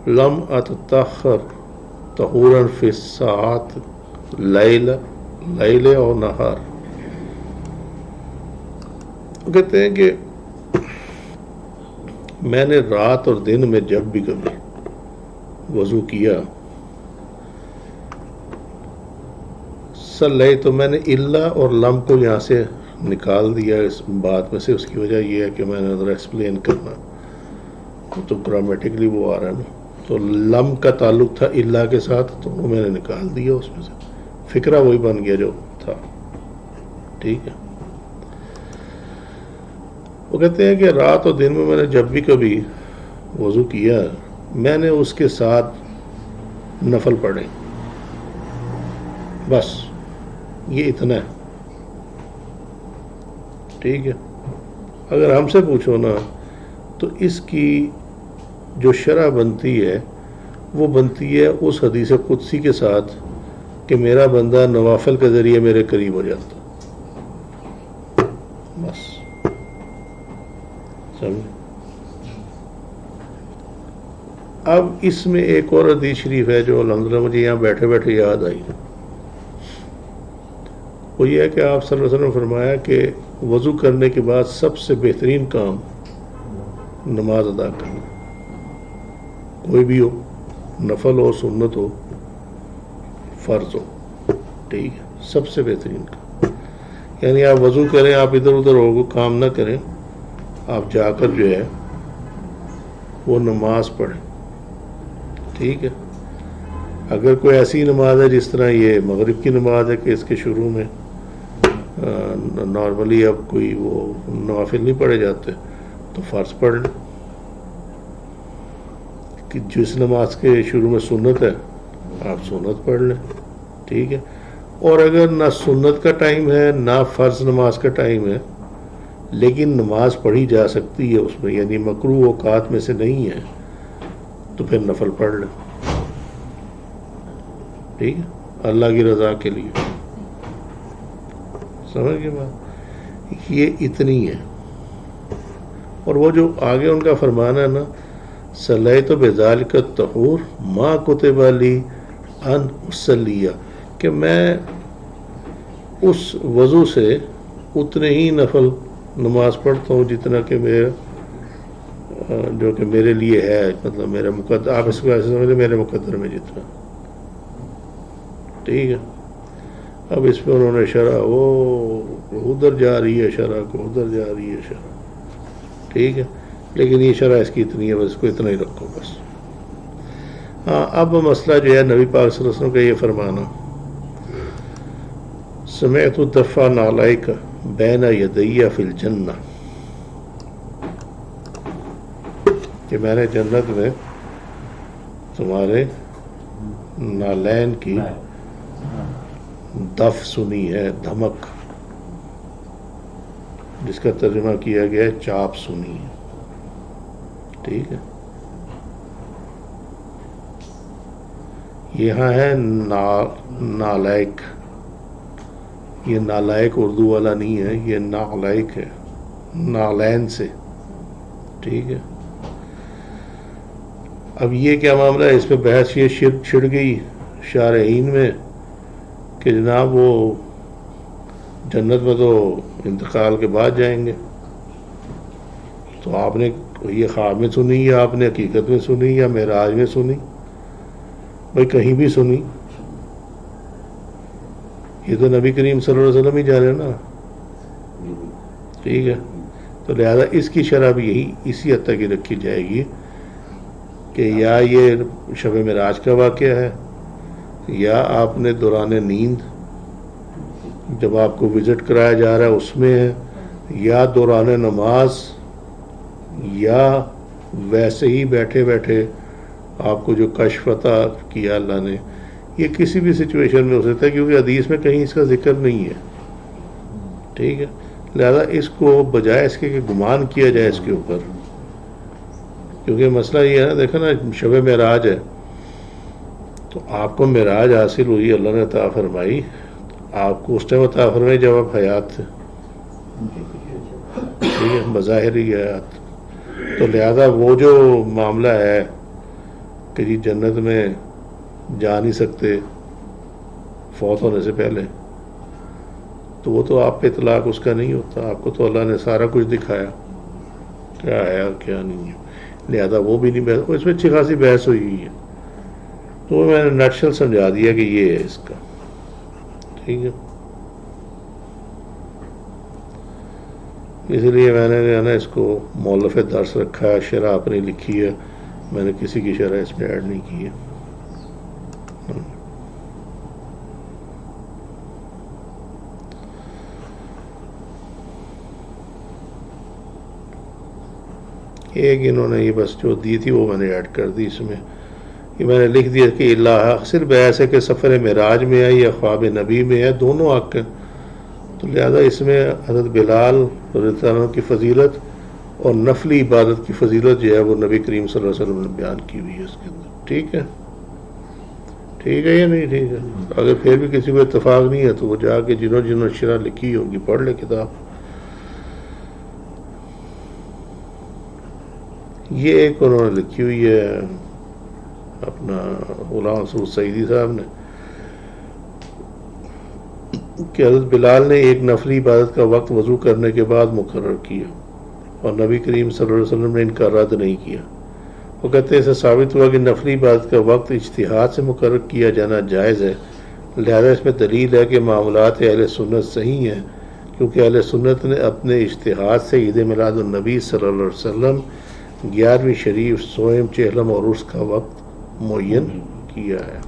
لم اتطہر طہورا فی الساعات لیل اور نہار، کہتے ہیں کہ میں نے رات اور دن میں جب بھی کبھی وضو کیا صلی تو میں نے اللہ اور لم کو یہاں سے نکال دیا اس بات میں سے. اس کی وجہ یہ ہے کہ میں نے ذرا ایکسپلین کرنا تو گرامیٹکلی وہ آ رہا ہے نا. تو لم کا تعلق تھا اللہ کے ساتھ تو وہ میں نے نکال دیا اس میں سے. فکرہ وہی بن گیا جو تھا. ٹھیک ہے. وہ کہتے ہیں کہ رات اور دن میں میں نے جب بھی کبھی وضو کیا میں نے اس کے ساتھ نفل پڑھے. بس یہ اتنا ہے. ٹھیک ہے. اگر ہم سے پوچھو نا تو اس کی جو شرح بنتی ہے وہ بنتی ہے اس حدیث قدسی کے ساتھ کہ میرا بندہ نوافل کے ذریعے میرے قریب ہو جاتا. بس سمجھ. اب اس میں ایک اور حدیث شریف ہے جو الحمدللہ مجھے یہاں بیٹھے بیٹھے یاد آئی. وہ یہ ہے کہ آپ صلی اللہ علیہ وسلم نے فرمایا کہ وضو کرنے کے بعد سب سے بہترین کام نماز ادا کرنا. کوئی بھی ہو, نفل ہو, سنت ہو, فرض ہو. ٹھیک ہے. سب سے بہترین کام یعنی آپ وضو کریں, آپ ادھر ادھر ہو کام نہ کریں, آپ جا کر جو ہے وہ نماز پڑھیں. ٹھیک ہے. اگر کوئی ایسی نماز ہے جس طرح یہ مغرب کی نماز ہے کہ اس کے شروع میں نارملی اب کوئی وہ نوافل نہیں پڑھے جاتے تو فرض پڑھ لیں. کہ جس نماز کے شروع میں سنت ہے آپ سنت پڑھ لیں. ٹھیک ہے. اور اگر نہ سنت کا ٹائم ہے نہ فرض نماز کا ٹائم ہے لیکن نماز پڑھی جا سکتی ہے اس میں یعنی مکروہ اوقات میں سے نہیں ہے تو پھر نفل پڑھ لیں. ٹھیک ہے. اللہ کی رضا کے لیے. سمجھ گئے بات. یہ اتنی ہے. اور وہ جو آگے ان کا فرمانا ہے نا صلیت بذالک الطہور ما کتب لی ان اصلی, کہ میں اس وضو سے اتنے ہی نفل نماز پڑھتا ہوں جتنا کہ میرا جو کہ میرے لیے ہے, مطلب میرا مقدر, آپ اس کو ایسے سمجھیں میرے مقدر میں جتنا. ٹھیک ہے. اب اس پہ انہوں نے شرح وہ ادھر جا رہی ہے شرح کو ادھر جا رہی ہے شرح. ٹھیک ہے. لیکن یہ شرح اس کی اتنی ہے, بس اس کو اتنا ہی رکھو بس. ہاں اب مسئلہ جو ہے نبی پاک صلی اللہ علیہ وسلم کا یہ فرمانا سمعت دفع نعلیک بین یدی فی الجنہ, کہ میں نے جنت میں تمہارے نالین کی دف سنی ہے, دھمک, جس کا ترجمہ کیا گیا ہے چاپ سنی ہے. ٹھیک ہے. یہاں ہے نالائک. یہ نالائک اردو والا نہیں ہے, یہ نالائک ہے نالین سے. ٹھیک ہے. اب یہ کیا معاملہ ہے, اس پہ بحث یہ چھڑ گئی شارحین میں کہ جناب وہ جنت میں تو انتقال کے بعد جائیں گے, تو آپ نے یہ خواب میں سنی یا آپ نے حقیقت میں سنی یا معراج میں سنی؟ بھائی کہیں بھی سنی, یہ تو نبی کریم صلی اللہ علیہ وسلم ہی جانے نا. ٹھیک ہے. تو لہذا اس کی شرح بھی یہی اسی حد تک ہی رکھی جائے گی کہ یا یہ شب معراج کا واقعہ ہے یا آپ نے دوران نیند جب آپ کو وزٹ کرایا جا رہا ہے اس میں ہے, یا دوران نماز, یا ویسے ہی بیٹھے بیٹھے آپ کو جو کشف عطا کیا اللہ نے. یہ کسی بھی سچویشن میں ہو سکتا ہے کیونکہ حدیث میں کہیں اس کا ذکر نہیں ہے. ٹھیک ہے. لہذا اس کو بجائے اس کے کہ گمان کیا جائے اس کے اوپر, کیونکہ مسئلہ یہ ہے نا, دیکھو نا شب معراج ہے تو آپ کو معراج حاصل ہوئی, اللہ نے عطا فرمائی, آپ کو اس ٹائم عطا فرمائی جب آپ حیات تھے. ٹھیک ہے. بظاہر ہی حیات. تو لہذا وہ جو معاملہ ہے کہ جی جنت میں جا نہیں سکتے فوت ہونے سے پہلے, تو وہ تو آپ پہ اطلاق اس کا نہیں ہوتا. آپ کو تو اللہ نے سارا کچھ دکھایا کیا ہے اور کیا نہیں ہے. لہذا وہ بھی نہیں بحث, اس میں اچھی خاصی بحث ہوئی ہے, تو میں نے نٹشل سمجھا دیا کہ یہ ہے اس کا. ٹھیک ہے، اسی لیے میں نے جو ہے نا اس کو مؤلف درس رکھا ہے، شرح اپنی لکھی ہے، میں نے کسی کی شرح اس میں ایڈ نہیں کی ہے. ایک انہوں نے یہ بس جو دی تھی وہ میں نے ایڈ کر دی اس میں. یہ میں نے لکھ دیا کہ اللہ صرف ایسے کہ سفر معراج میں ہے یا خواب نبی میں ہے، دونوں حق ہیں. تو لہذا اس میں حضرت بلال رضی اللہ عنہ کی فضیلت اور نفلی عبادت کی فضیلت جو ہے وہ نبی کریم صلی اللہ علیہ وسلم نے بیان کی ہوئی ہے اس کے اندر. ٹھیک ہے، ٹھیک ہے یا نہیں ٹھیک ہے؟ اگر پھر بھی کسی کو اتفاق نہیں ہے تو وہ جا کے جنہوں نے شرح لکھی ہوگی پڑھ لے کتاب. یہ ایک انہوں نے لکھی ہوئی ہے اپنا غلام مسعود سعیدی صاحب نے کہ حضرت بلال نے ایک نفلی عبادت کا وقت وضو کرنے کے بعد مقرر کیا اور نبی کریم صلی اللہ علیہ وسلم نے ان کا رد نہیں کیا. وہ کہتے ہیں اسے ثابت ہوا کہ نفلی عبادت کا وقت اجتہاد سے مقرر کیا جانا جائز ہے، لہذا اس میں دلیل ہے کہ معاملات اہل سنت صحیح ہیں، کیونکہ اہل سنت نے اپنے اجتہاد سے عید میلاد النبی صلی اللہ علیہ وسلم 11ویں شریف سوئم چہلم اور عرس کا وقت معین کیا ہے.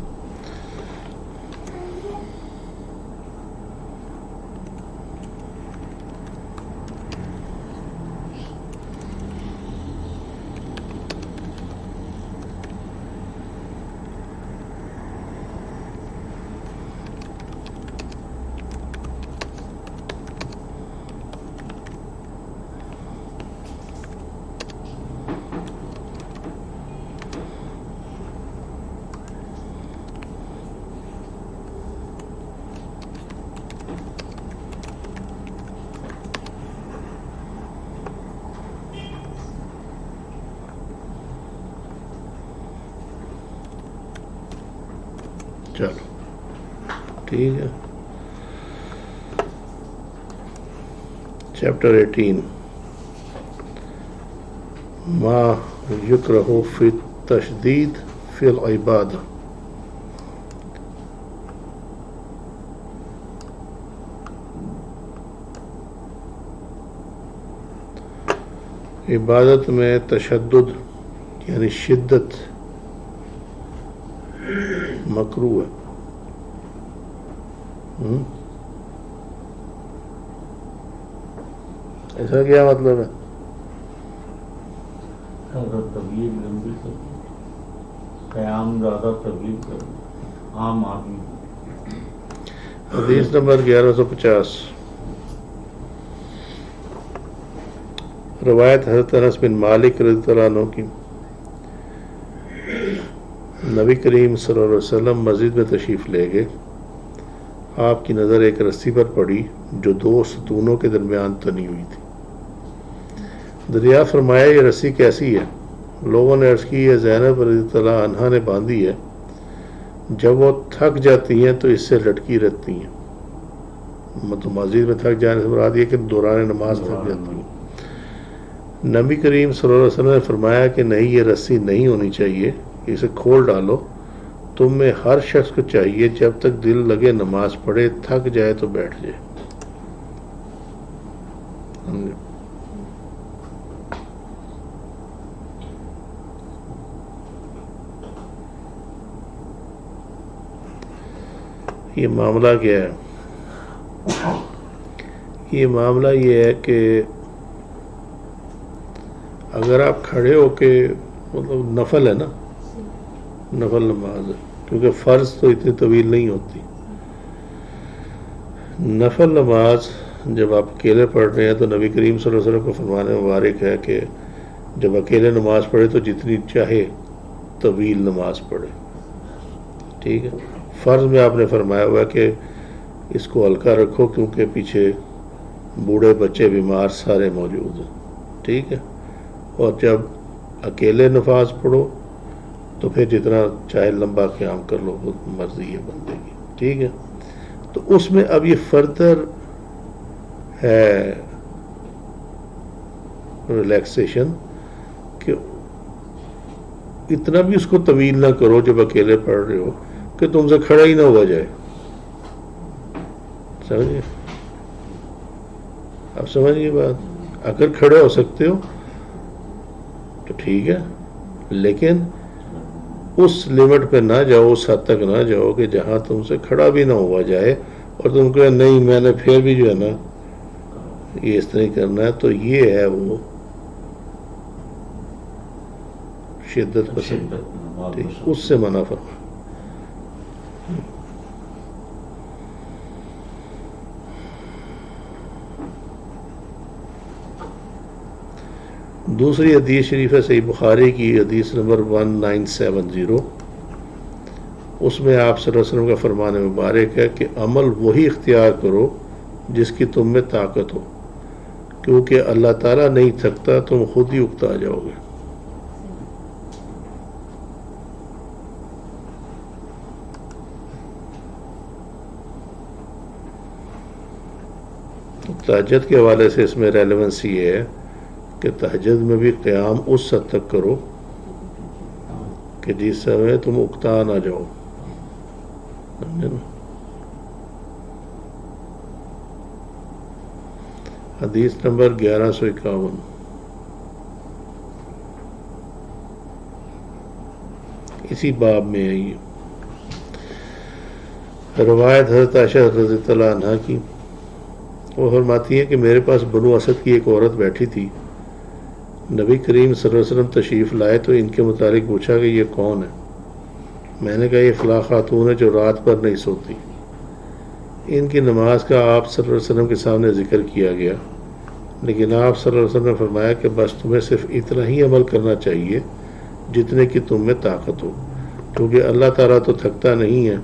چلو ٹھیک ہے. چیپٹر 18 ما یکرہ فی التشدید فی العبادہ. عبادت میں تشدد یعنی شدت مکروہ ہے. ایسا کیا مطلب ہے؟ طویل لمبی قیام زیادہ طویل کرنا عام آدمی. حدیث نمبر 1150 روایت حضرت انس بن مالک رضی اللہ عنہ کی. نبی کریم صلی اللہ علیہ وسلم مسجد میں تشریف لے گئے. آپ کی نظر ایک رسی پر پڑی جو 2 ستونوں کے درمیان تنی ہوئی تھی. دریافت فرمایا یہ رسی کیسی ہے؟ لوگوں نے عرض کی یہ زینب رضی اللہ عنہا نے باندھی ہے، جب وہ تھک جاتی ہیں تو اس سے لٹکی رہتی ہیں. مطلب مسجد میں تھک جانے سے مراد یہ کہ دوران نماز تھک جاتی ہیں. نبی کریم صلی اللہ علیہ وسلم نے فرمایا کہ نہیں، یہ رسی نہیں ہونی چاہیے، اسے کھول ڈالو. تم میں ہر شخص کو چاہیے جب تک دل لگے نماز پڑھے، تھک جائے تو بیٹھ جائے. یہ معاملہ کیا ہے؟ یہ معاملہ یہ ہے کہ اگر آپ کھڑے ہو کے مطلب نفل ہے نا، نفل نماز ہے، کیونکہ فرض تو اتنی طویل نہیں ہوتی. نفل نماز جب آپ اکیلے پڑھ رہے ہیں تو نبی کریم صلی اللہ علیہ وسلم کو فرمان مبارک ہے کہ جب اکیلے نماز پڑھے تو جتنی چاہے طویل نماز پڑھے. ٹھیک ہے. فرض میں آپ نے فرمایا ہوا کہ اس کو ہلکا رکھو کیونکہ پیچھے بوڑھے بچے بیمار سارے موجود ہیں. ٹھیک ہے. اور جب اکیلے نماز پڑھو تو پھر جتنا چاہے لمبا قیام کر لو، وہ مرضی ہے بندے کی. ٹھیک ہے. تو اس میں اب یہ فردر ہے ریلیکسیشن کہ اتنا بھی اس کو طویل نہ کرو جب اکیلے پڑھ رہے ہو کہ تم سے کھڑا ہی نہ ہوا جائے. سمجھے؟ اب سمجھیے بات، اگر کھڑے ہو سکتے ہو تو ٹھیک ہے، لیکن اس لمٹ پہ نہ جاؤ، اس حد تک نہ جاؤ کہ جہاں تم سے کھڑا بھی نہ ہوا جائے اور تم کہے نہیں میں نے پھر بھی جو ہے نا یہ اس طرح کرنا ہے، تو یہ ہے وہ شدت پسند، ٹھیک، اس سے منع فرما۔ دوسری حدیث شریف ہے صحیح بخاری کی حدیث نمبر 1970، اس میں آپ صلی اللہ علیہ وسلم کا فرمان مبارک ہے کہ عمل وہی اختیار کرو جس کی تم میں طاقت ہو، کیونکہ اللہ تعالیٰ نہیں تھکتا، تم خود ہی اکتا جاؤ گے۔ تہجد کے حوالے سے اس میں ریلیونس یہ ہے کہ تہجد میں بھی قیام اس حد تک کرو کہ جس سمے تم اکتا نہ جاؤ، سمجھے نا؟ حدیث نمبر 1151، اسی باب میں ہے یہ، روایت حضرت عائشہ رضی اللہ عنہ کی، وہ فرماتی ہے کہ میرے پاس بنو اسد کی ایک عورت بیٹھی تھی، نبی کریم صلی اللہ علیہ وسلم تشریف لائے تو ان کے متعلق پوچھا کہ یہ کون ہے؟ میں نے کہا یہ فلاں خاتون ہے جو رات پر نہیں سوتی۔ ان کی نماز کا آپ صلی اللہ علیہ وسلم کے سامنے ذکر کیا گیا، لیکن آپ صلی اللہ علیہ وسلم نے فرمایا کہ بس تمہیں صرف اتنا ہی عمل کرنا چاہیے جتنے کی تم میں طاقت ہو، کیونکہ اللہ تعالیٰ تو تھکتا نہیں ہے،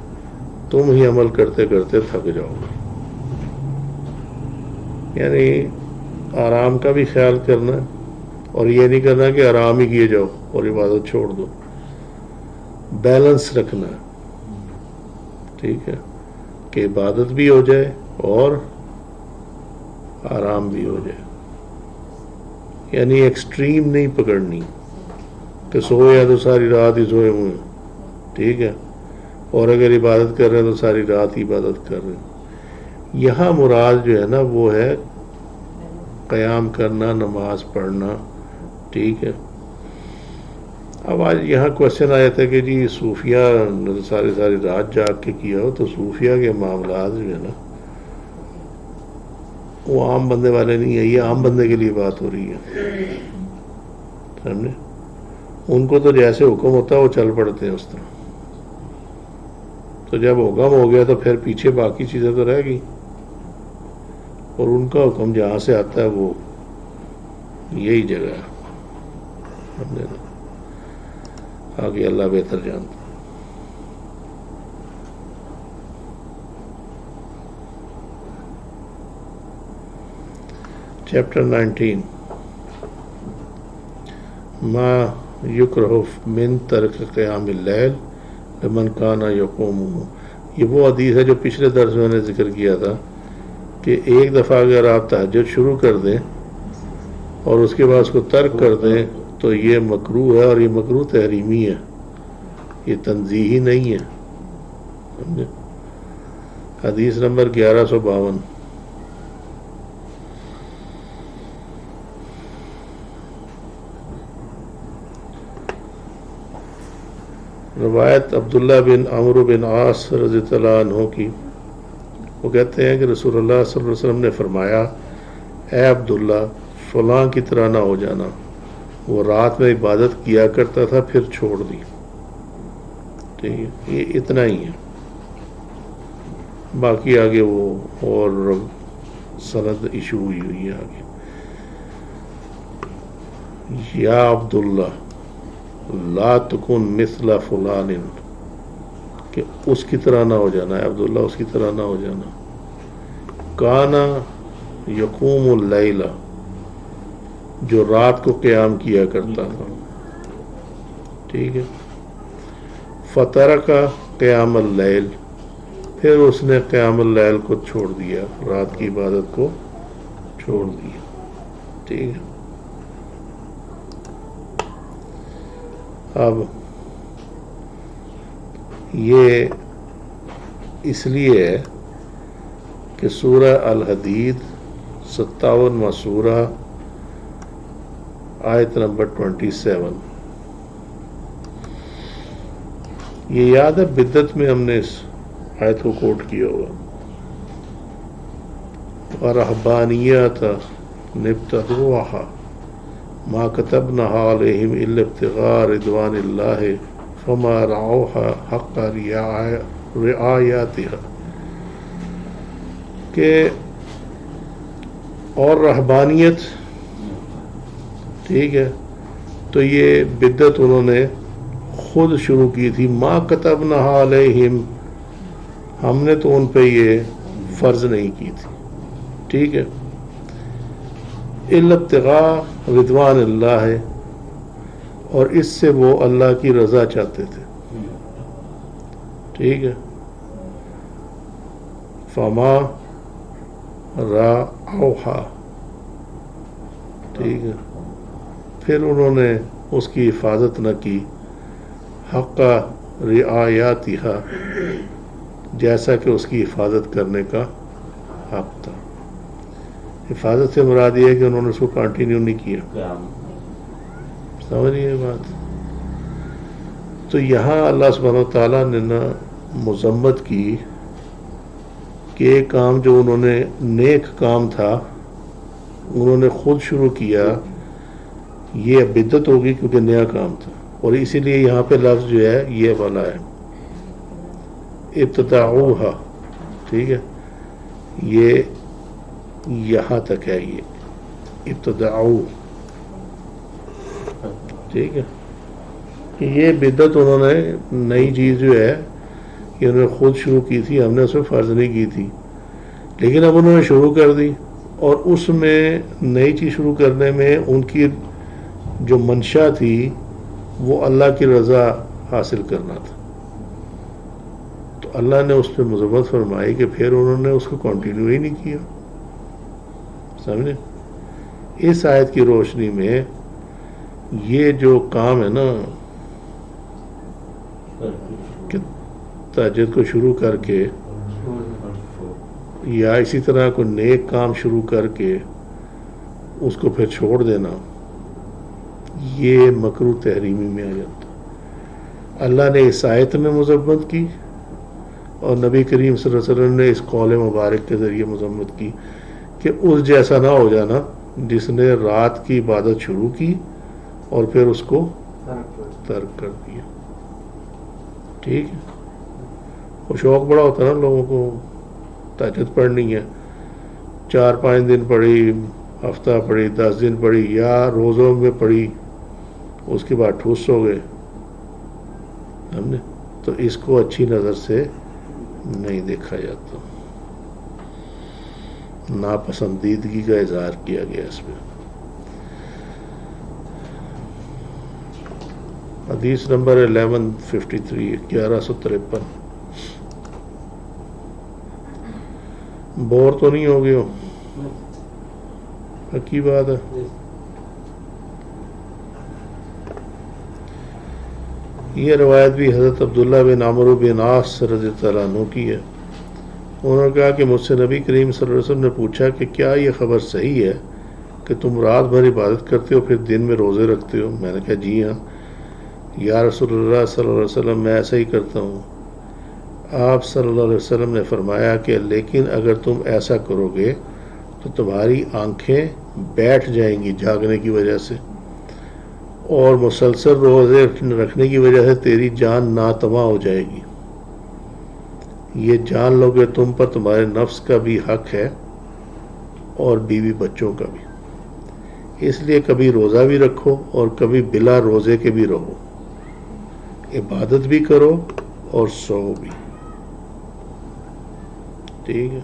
تم ہی عمل کرتے کرتے تھک جاؤ گے۔ یعنی آرام کا بھی خیال کرنا ہے، اور یہ نہیں کرنا کہ آرام ہی کیے جاؤ اور عبادت چھوڑ دو، بیلنس رکھنا ہے، ٹھیک ہے، کہ عبادت بھی ہو جائے اور آرام بھی ہو جائے، یعنی ایکسٹریم نہیں پکڑنی کہ سویا تو ساری رات ہی سوئے ہوئے، ٹھیک ہے، اور اگر عبادت کر رہے ہیں تو ساری رات ہی عبادت کر رہے ہیں۔ یہاں مراد جو ہے نا وہ ہے قیام کرنا، نماز پڑھنا، ٹھیک ہے۔ اب آج یہاں کوشچن آیا تھا کہ جی صوفیہ ساری رات جاگ کے کیا ہو، تو صوفیہ کے معاملات جو ہے نا وہ عام بندے والے نہیں ہے، یہ عام بندے کے لیے بات ہو رہی ہے، سمجھے؟ ان کو تو جیسے حکم ہوتا ہے وہ چل پڑتے ہیں اس طرح، تو جب حکم ہو گیا تو پھر پیچھے باقی چیزیں تو رہ گئی، اور ان کا حکم جہاں سے آتا ہے وہ یہی جگہ ہے، سمجھے نا؟ آگے اللہ بہتر جانتا۔ چیپٹر 19، ما یکرہ من ترک قیام اللیل لمن کان یقومہ، یہ وہ حدیث ہے جو پچھلے درس میں نے ذکر کیا تھا کہ ایک دفعہ اگر آپ تہجد شروع کر دیں اور اس کے بعد اس کو ترک کر دیں تو یہ مکروہ ہے، اور یہ مکروہ تحریمی ہے، یہ تنزیہی نہیں ہے، سمجھے؟ حدیث نمبر 1152، روایت عبداللہ بن عمرو بن عاص رضی اللہ عنہ کی، وہ کہتے ہیں کہ رسول اللہ صلی اللہ علیہ وسلم نے فرمایا، اے عبداللہ فلاں کی طرح نہ ہو جانا، وہ رات میں عبادت کیا کرتا تھا پھر چھوڑ دی، ٹھیک ہے، یہ اتنا ہی ہے، باقی آگے وہ اور سند ایشو ہوئی ہے آگے، یا عبداللہ لا تکن مثل فلان، کہ اس کی طرح نہ ہو جانا ہے عبداللہ، اس کی طرح نہ ہو جانا، کانا یقوم اللیل، جو رات کو قیام کیا کرتا تھا، ٹھیک ہے، فترک قیام اللیل، پھر اس نے قیام اللیل کو چھوڑ دیا، رات کی عبادت کو چھوڑ دیا، ٹھیک ہے۔ اب یہ اس لیے ہے کہ سورہ الحدید 57واں سورہ آیت نمبر 27. یہ یاد ہے بدعت میں ہم نے اس آیت کو کوٹ کیا ہوا. وَرَهْبَانِيَّةً ابْتَغَوْهَا مَا كَتَبْنَاهَا عَلَيْهِمْ إِلَّا ابْتِغَاءَ رِضْوَانِ اللَّهِ فَمَا رَعَوْهَا حَقَّ رِعَایَتِهَا. کہ اور رہبانیت، ٹھیک ہے، تو یہ بدعت انہوں نے خود شروع کی تھی. ما کتبناها علیہم، ہم نے تو ان پہ یہ فرض نہیں کی تھی، ٹھیک ہے. الا ابتغاء رضوان اللہ، اور اس سے وہ اللہ کی رضا چاہتے تھے، ٹھیک ہے. فما رعوہا، ٹھیک ہے، پھر انہوں نے اس کی حفاظت نہ کی. حق رعایاتہا، جیسا کہ اس کی حفاظت کرنے کا حق تھا. حفاظت سے مراد یہ ہے کہ انہوں نے اس کو کنٹینیو نہیں کیا. سمجھ رہی ہے بات؟ تو یہاں اللہ سبحانہ و تعالیٰ نے نا مذمت کی کہ ایک کام جو انہوں نے نیک کام تھا انہوں نے خود شروع کیا، یہ بدعت ہوگی کیونکہ نیا کام تھا. اور اسی لیے یہاں پہ لفظ جو ہے یہ والا ہے ابتدعوہا، ٹھیک ہے، یہ یہاں تک ہے، یہ ابتدعو، ٹھیک ہے. یہ بدعت انہوں نے نئی چیز جو ہے کہ انہوں نے خود شروع کی تھی، ہم نے اس میں فرض نہیں کی تھی، لیکن اب انہوں نے شروع کر دی. اور اس میں نئی چیز شروع کرنے میں ان کی جو منشا تھی وہ اللہ کی رضا حاصل کرنا تھا. تو اللہ نے اس پہ مذمت فرمائی کہ پھر انہوں نے اس کو کنٹینیو ہی نہیں کیا. سمجھے؟ اس آیت کی روشنی میں یہ جو کام ہے نا کہ تہجد کو شروع کر کے یا اسی طرح کوئی نیک کام شروع کر کے اس کو پھر چھوڑ دینا، یہ مکروہ تحریمی میں آ جاتا. اللہ نے اس آیت میں مذمت کی اور نبی کریم صلی اللہ علیہ وسلم نے اس قول مبارک کے ذریعے مذمت کی کہ اس جیسا نہ ہو جانا جس نے رات کی عبادت شروع کی اور پھر اس کو ترک کر دیا. ٹھیک ہے، وہ شوق بڑا ہوتا ہے نا لوگوں کو، تہجد پڑھنی ہے، 4-5 دن پڑھی، ہفتہ پڑھی، 10 دن پڑھی، یا روزوں میں پڑھی، اس کے بعد ٹھوس ہو گئے. ہم نے تو اس کو اچھی نظر سے نہیں دیکھا جاتا، ناپسندیدگی کا اظہار کیا گیا اس میں. حدیث نمبر 1153 1153. بور تو نہیں ہو گئے ہو؟ کی بات ہے. یہ روایت بھی حضرت عبداللہ بن عمرو بن عاص رضی اللہ عنہ کی ہے. انہوں نے کہا کہ مجھ سے نبی کریم صلی اللہ علیہ وسلم نے پوچھا کہ کیا یہ خبر صحیح ہے کہ تم رات بھر عبادت کرتے ہو پھر دن میں روزے رکھتے ہو؟ میں نے کہا جی ہاں یا رسول اللہ صلی اللہ علیہ وسلم، میں ایسا ہی کرتا ہوں. آپ صلی اللہ علیہ وسلم نے فرمایا کہ لیکن اگر تم ایسا کرو گے تو تمہاری آنکھیں بیٹھ جائیں گی جاگنے کی وجہ سے، اور مسلسل روزے رکھنے کی وجہ سے تیری جان ناتواں ہو جائے گی. یہ جان لو کہ تم پر تمہارے نفس کا بھی حق ہے اور بیوی بچوں کا بھی، اس لیے کبھی روزہ بھی رکھو اور کبھی بلا روزے کے بھی رہو، عبادت بھی کرو اور سو بھی. ٹھیک ہے،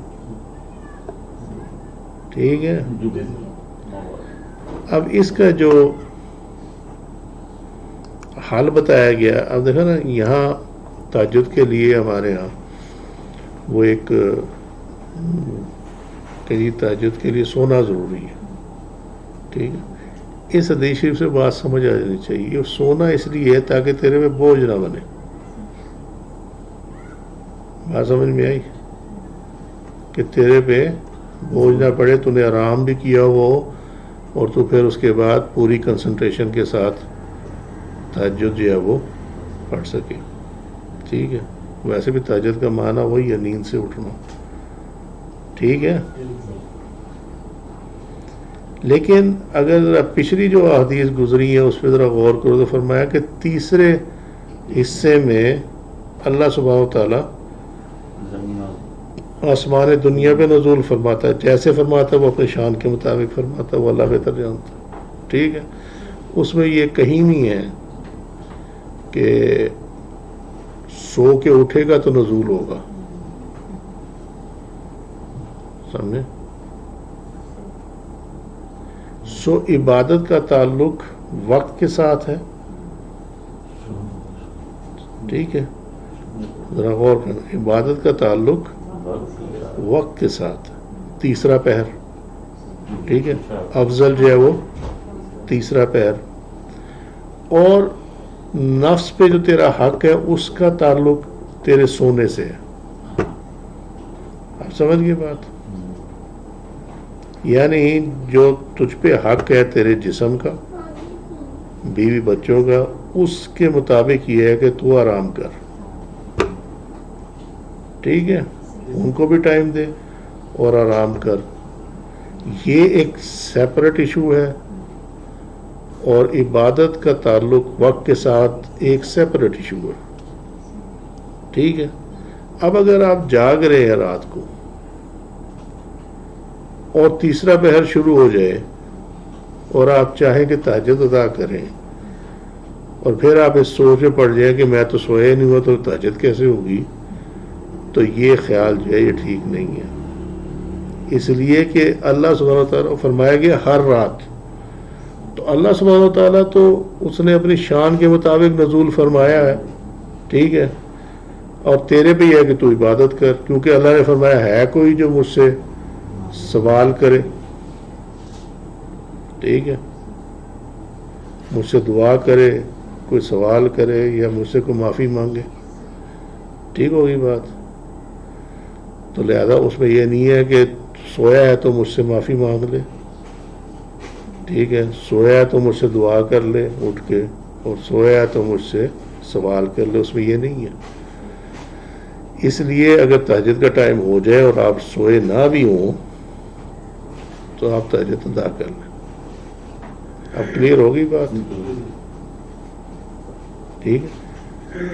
ٹھیک ہے. اب اس کا جو حال بتایا گیا، اب دیکھا نا یہاں تہجد کے لیے ہمارے ہاں وہ ایک کہ تہجد کے لیے سونا ضروری ہے. ٹھیک ہے، اس حدیث شریف سے بات سمجھ آ جانی چاہیے. سونا اس لیے ہے تاکہ تیرے میں بوجھ نہ بنے. بات سمجھ میں آئی؟ کہ تیرے پہ بوجھ نہ پڑے، تو نے آرام بھی کیا ہو اور تو پھر اس کے بعد پوری کنسنٹریشن کے ساتھ تہجد جو ہے وہ پڑھ سکے. ٹھیک ہے. ویسے بھی تہجد کا معنی وہی ہے نیند سے اٹھنا. ٹھیک ہے. لیکن اگر پچھلی جو احادیث گزری ہیں اس پہ ذرا غور کرو تو فرمایا کہ تیسرے حصے میں اللہ سبحانہ و تعالیٰ آسمان دنیا پہ نزول فرماتا ہے. جیسے فرماتا ہے وہ اپنے شان کے مطابق فرماتا ہے، وہ اللہ بہتر جانتا ہے. ٹھیک ہے. اس میں یہ کہیں نہیں ہے کہ سو کے اٹھے گا تو نزول ہوگا. سمجھے؟ سو عبادت کا تعلق وقت کے ساتھ ہے. ٹھیک ہے. ذرا غور کرنا، عبادت کا تعلق وقت کے ساتھ. تیسرا پہر. ٹھیک ہے. افضل جو ہے وہ تیسرا پہر. اور نفس پہ جو تیرا حق ہے اس کا تعلق تیرے سونے سے ہے. آپ سمجھ گئے بات؟ یعنی جو تجھ پہ حق ہے تیرے جسم کا، بیوی بچوں کا، اس کے مطابق یہ ہے کہ تو آرام کر. ٹھیک ہے. ان کو بھی ٹائم دے اور آرام کر. یہ ایک سیپریٹ ایشو ہے، اور عبادت کا تعلق وقت کے ساتھ ایک سیپریٹ ایشو ہے. ٹھیک ہے. اب اگر آپ جاگ رہے ہیں رات کو اور تیسرا پہر شروع ہو جائے اور آپ چاہیں کہ تہجد ادا کریں، اور پھر آپ اس سوچ میں پڑ جائیں کہ میں تو سویا نہیں ہوا تو تہجد کیسے ہوگی، تو یہ خیال جو ہے یہ ٹھیک نہیں ہے. اس لیے کہ اللہ سبحانہ وتعالیٰ فرمایا گیا ہر رات. تو اللہ سبحانہ وتعالیٰ تو اس نے اپنی شان کے مطابق نزول فرمایا ہے. ٹھیک ہے. اور تیرے پہ یہ ہے کہ تو عبادت کر، کیونکہ اللہ نے فرمایا ہے کوئی جو مجھ سے سوال کرے. ٹھیک ہے. مجھ سے دعا کرے، کوئی سوال کرے یا مجھ سے کوئی معافی مانگے. ٹھیک ہوگی بات؟ تو لہذا اس میں یہ نہیں ہے کہ سویا ہے تو مجھ سے معافی مانگ لے. ٹھیک ہے. سویا ہے تو مجھ سے دعا کر لے اٹھ کے، اور سویا ہے تو مجھ سے سوال کر لے. اس میں یہ نہیں ہے. اس لیے اگر تہجد کا ٹائم ہو جائے اور آپ سوئے نہ بھی ہوں تو آپ تہجد ادا کر لیں. اب کلیئر ہوگی بات؟ ٹھیک ہے.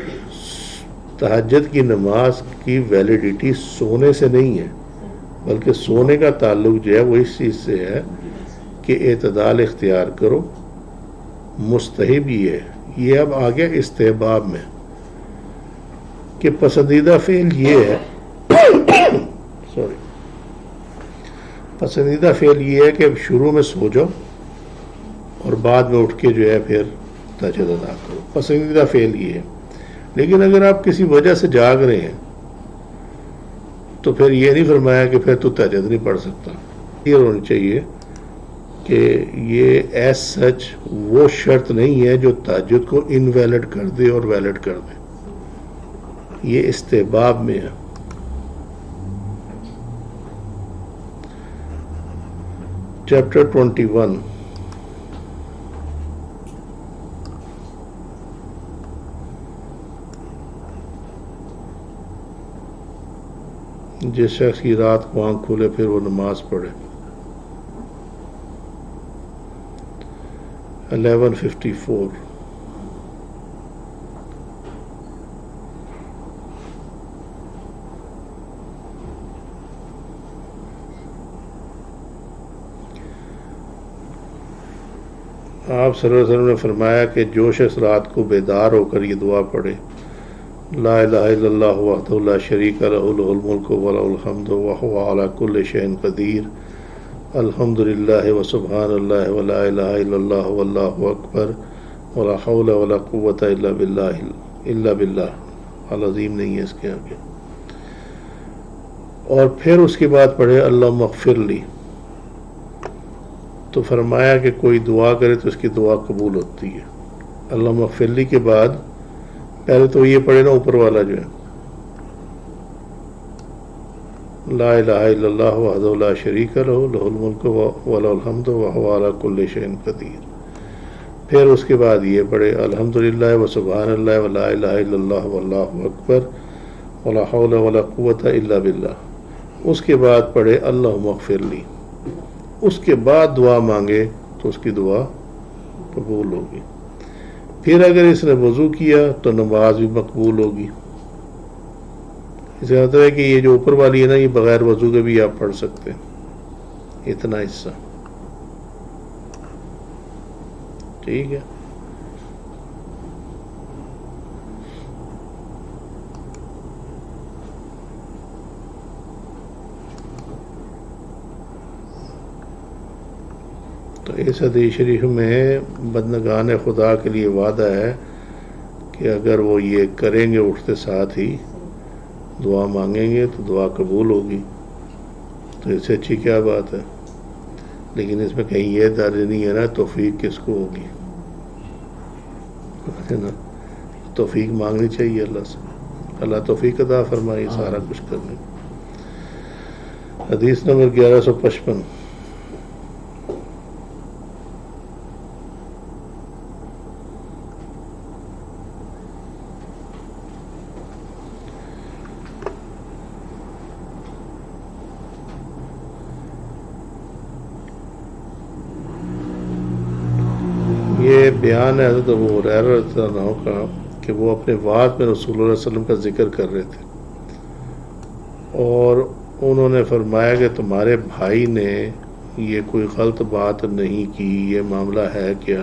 تہجد کی نماز کی ویلیڈیٹی سونے سے نہیں ہے، بلکہ سونے کا تعلق جو ہے وہ اس چیز سے ہے کہ اعتدال اختیار کرو. مستحب یہ ہے. یہ اب آ گیا استحباب میں کہ پسندیدہ فعل یہ ہے سوری پسندیدہ فعل یہ ہے کہ اب شروع میں سو جاؤ اور بعد میں اٹھ کے جو ہے پھر تہجد ادا کرو. پسندیدہ فعل یہ ہے. لیکن اگر آپ کسی وجہ سے جاگ رہے ہیں تو پھر یہ نہیں فرمایا کہ پھر تو تہجد نہیں پڑھ سکتا. یہ ہونی چاہیے کہ یہ ایز سچ وہ شرط نہیں ہے جو تہجد کو انویلڈ کر دے اور ویلڈ کر دے. یہ استحباب میں ہے. چیپٹر 21. جس شخص کی رات کو آنکھ کھولے پھر وہ نماز پڑھے. 1154. آپ صلی اللہ علیہ وسلم نے فرمایا کہ جو شخص رات کو بیدار ہو کر یہ دعا پڑھے، لا الہ الا اللہ وحدہ لا شریک لہ لہ الملک ولہ الحمد وہو علی کل شیء قدیر، الحمدللہ وسبحان اللہ ولا الہ الا اللہ واللہ اکبر ولا حول ولا قوۃ الا باللہ العظیم نہیں ہے اس کے آگے. اور پھر اس کے بعد پڑھے اللہم اغفر لی. تو فرمایا کہ کوئی دعا کرے تو اس کی دعا قبول ہوتی ہے. اللہم اغفر لی کے بعد پہلے تو یہ پڑھے نا اوپر والا جو ہے لا الہ الا اللہ وحدہ لا شریک لہ لہ الملک ولہ الحمد وہو علی کل شیء قدیر. پھر اس کے بعد یہ پڑھے الحمدللہ وسبحان اللہ ولا الہ الا اللہ واللہ اکبر ولا حول ولا قوۃ الا باللہ. اس کے بعد پڑھے اللہم اغفر لی. اس کے بعد دعا مانگے تو اس کی دعا قبول ہوگی. پھر اگر اس نے وضو کیا تو نماز بھی مقبول ہوگی. اس کا مطلب ہے کہ یہ جو اوپر والی ہے نا یہ بغیر وضو کے بھی آپ پڑھ سکتے ہیں اتنا حصہ. ٹھیک ہے. تو اس حدیث شریف میں بندگان خدا کے لیے وعدہ ہے کہ اگر وہ یہ کریں گے اٹھتے ساتھ ہی دعا مانگیں گے تو دعا قبول ہوگی. تو اس سے اچھی کیا بات ہے. لیکن اس میں کہیں یہ درج نہیں ہے نا توفیق کس کو ہوگی ہے نا. توفیق مانگنی چاہیے اللہ سے. اللہ توفیق عطا فرمائے سارا کچھ کرنے. حدیث نمبر 1155. یہ بیان ہے حضرت ابو ہریرہ رضی اللہ عنہ کا کہ وہ اپنے وعد میں رسول اللہ صلی اللہ علیہ وسلم کا ذکر کر رہے تھے اور انہوں نے فرمایا کہ تمہارے بھائی نے یہ کوئی غلط بات نہیں کی, یہ معاملہ ہے کیا؟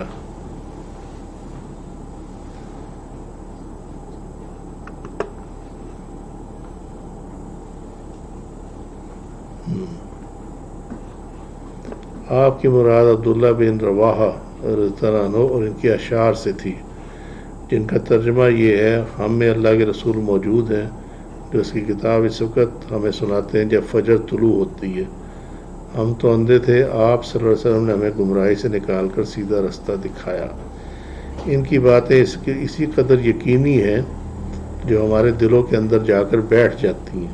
آپ کی مراد عبداللہ بن رواحہ رضی اللہ عنہ اور ان کے اشعار سے تھی جن کا ترجمہ یہ ہے ہم میں اللہ کے رسول موجود ہیں جو اس کی کتاب اس وقت ہمیں سناتے ہیں جب فجر طلوع ہوتی ہے. ہم تو اندھے تھے, آپ صلی اللہ علیہ وسلم نے ہمیں گمراہی سے نکال کر سیدھا رستہ دکھایا. ان کی باتیں اسی قدر یقینی ہیں جو ہمارے دلوں کے اندر جا کر بیٹھ جاتی ہیں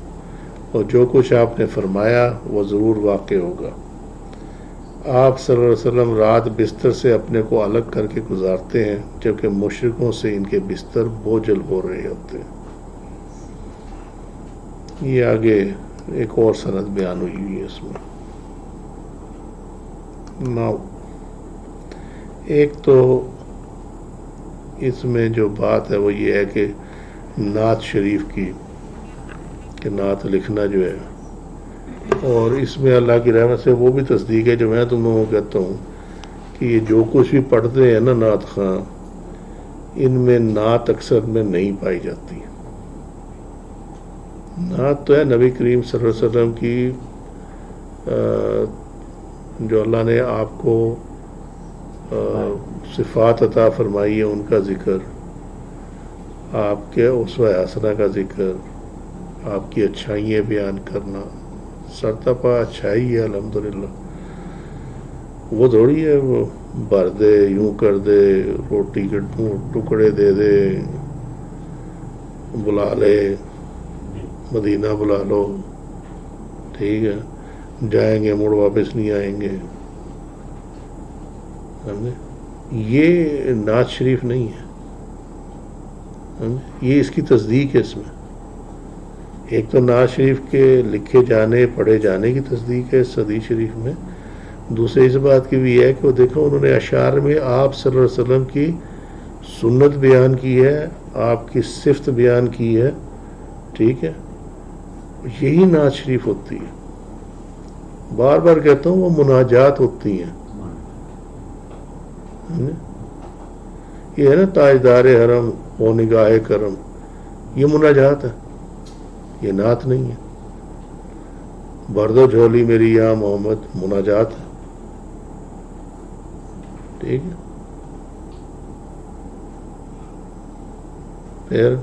اور جو کچھ آپ نے فرمایا وہ ضرور واقع ہوگا. آپ صلی اللہ علیہ وسلم رات بستر سے اپنے کو الگ کر کے گزارتے ہیں جبکہ مشرکوں سے ان کے بستر بوجھل ہو رہے ہوتے ہیں. یہ آگے ایک اور سند بیان ہوئی ہے اس میں. ایک تو اس میں جو بات ہے وہ یہ ہے کہ نعت شریف کی کہ نعت لکھنا جو ہے, اور اس میں اللہ کی رحمت سے وہ بھی تصدیق ہے جو میں تم لوگوں کو کہتا ہوں کہ یہ جو کچھ بھی پڑھتے ہیں نا نعت خواں, ان میں نعت اکثر میں نہیں پائی جاتی. نعت تو ہے نبی کریم صلی اللہ علیہ وسلم کی جو اللہ نے آپ کو صفات عطا فرمائی ہے ان کا ذکر, آپ کے اسوہ حسنہ کا ذکر, آپ کی اچھائیاں بیان کرنا. سرتپا اچھائی ہے الحمدللہ. وہ تھوڑی ہے وہ بھر دے یوں کر دے, روٹی کے ٹکڑے دے دے, بلا لے مدینہ بلا لو, ٹھیک ہے, جائیں گے مڑ واپس نہیں آئیں گے. یہ نعت شریف نہیں ہے, یہ اس کی تصدیق ہے. اس میں ایک تو نعت شریف کے لکھے جانے پڑھے جانے کی تصدیق ہے اس حدیث شریف میں. دوسرے اس بات کی بھی ہے کہ وہ دیکھو انہوں نے اشعار میں آپ صلی اللہ علیہ وسلم کی سنت بیان کی ہے, آپ کی صفت بیان کی ہے, ٹھیک ہے. یہی نعت شریف ہوتی ہے. بار بار کہتا ہوں وہ مناجات ہوتی ہیں. یہ ہے نا تاجدار حرم و نگاہ کرم, یہ مناجات ہے, یہ نعت نہیں ہے. بردو جھولی میری یا محمد مناجات ہے, ٹھیک ہے. پھر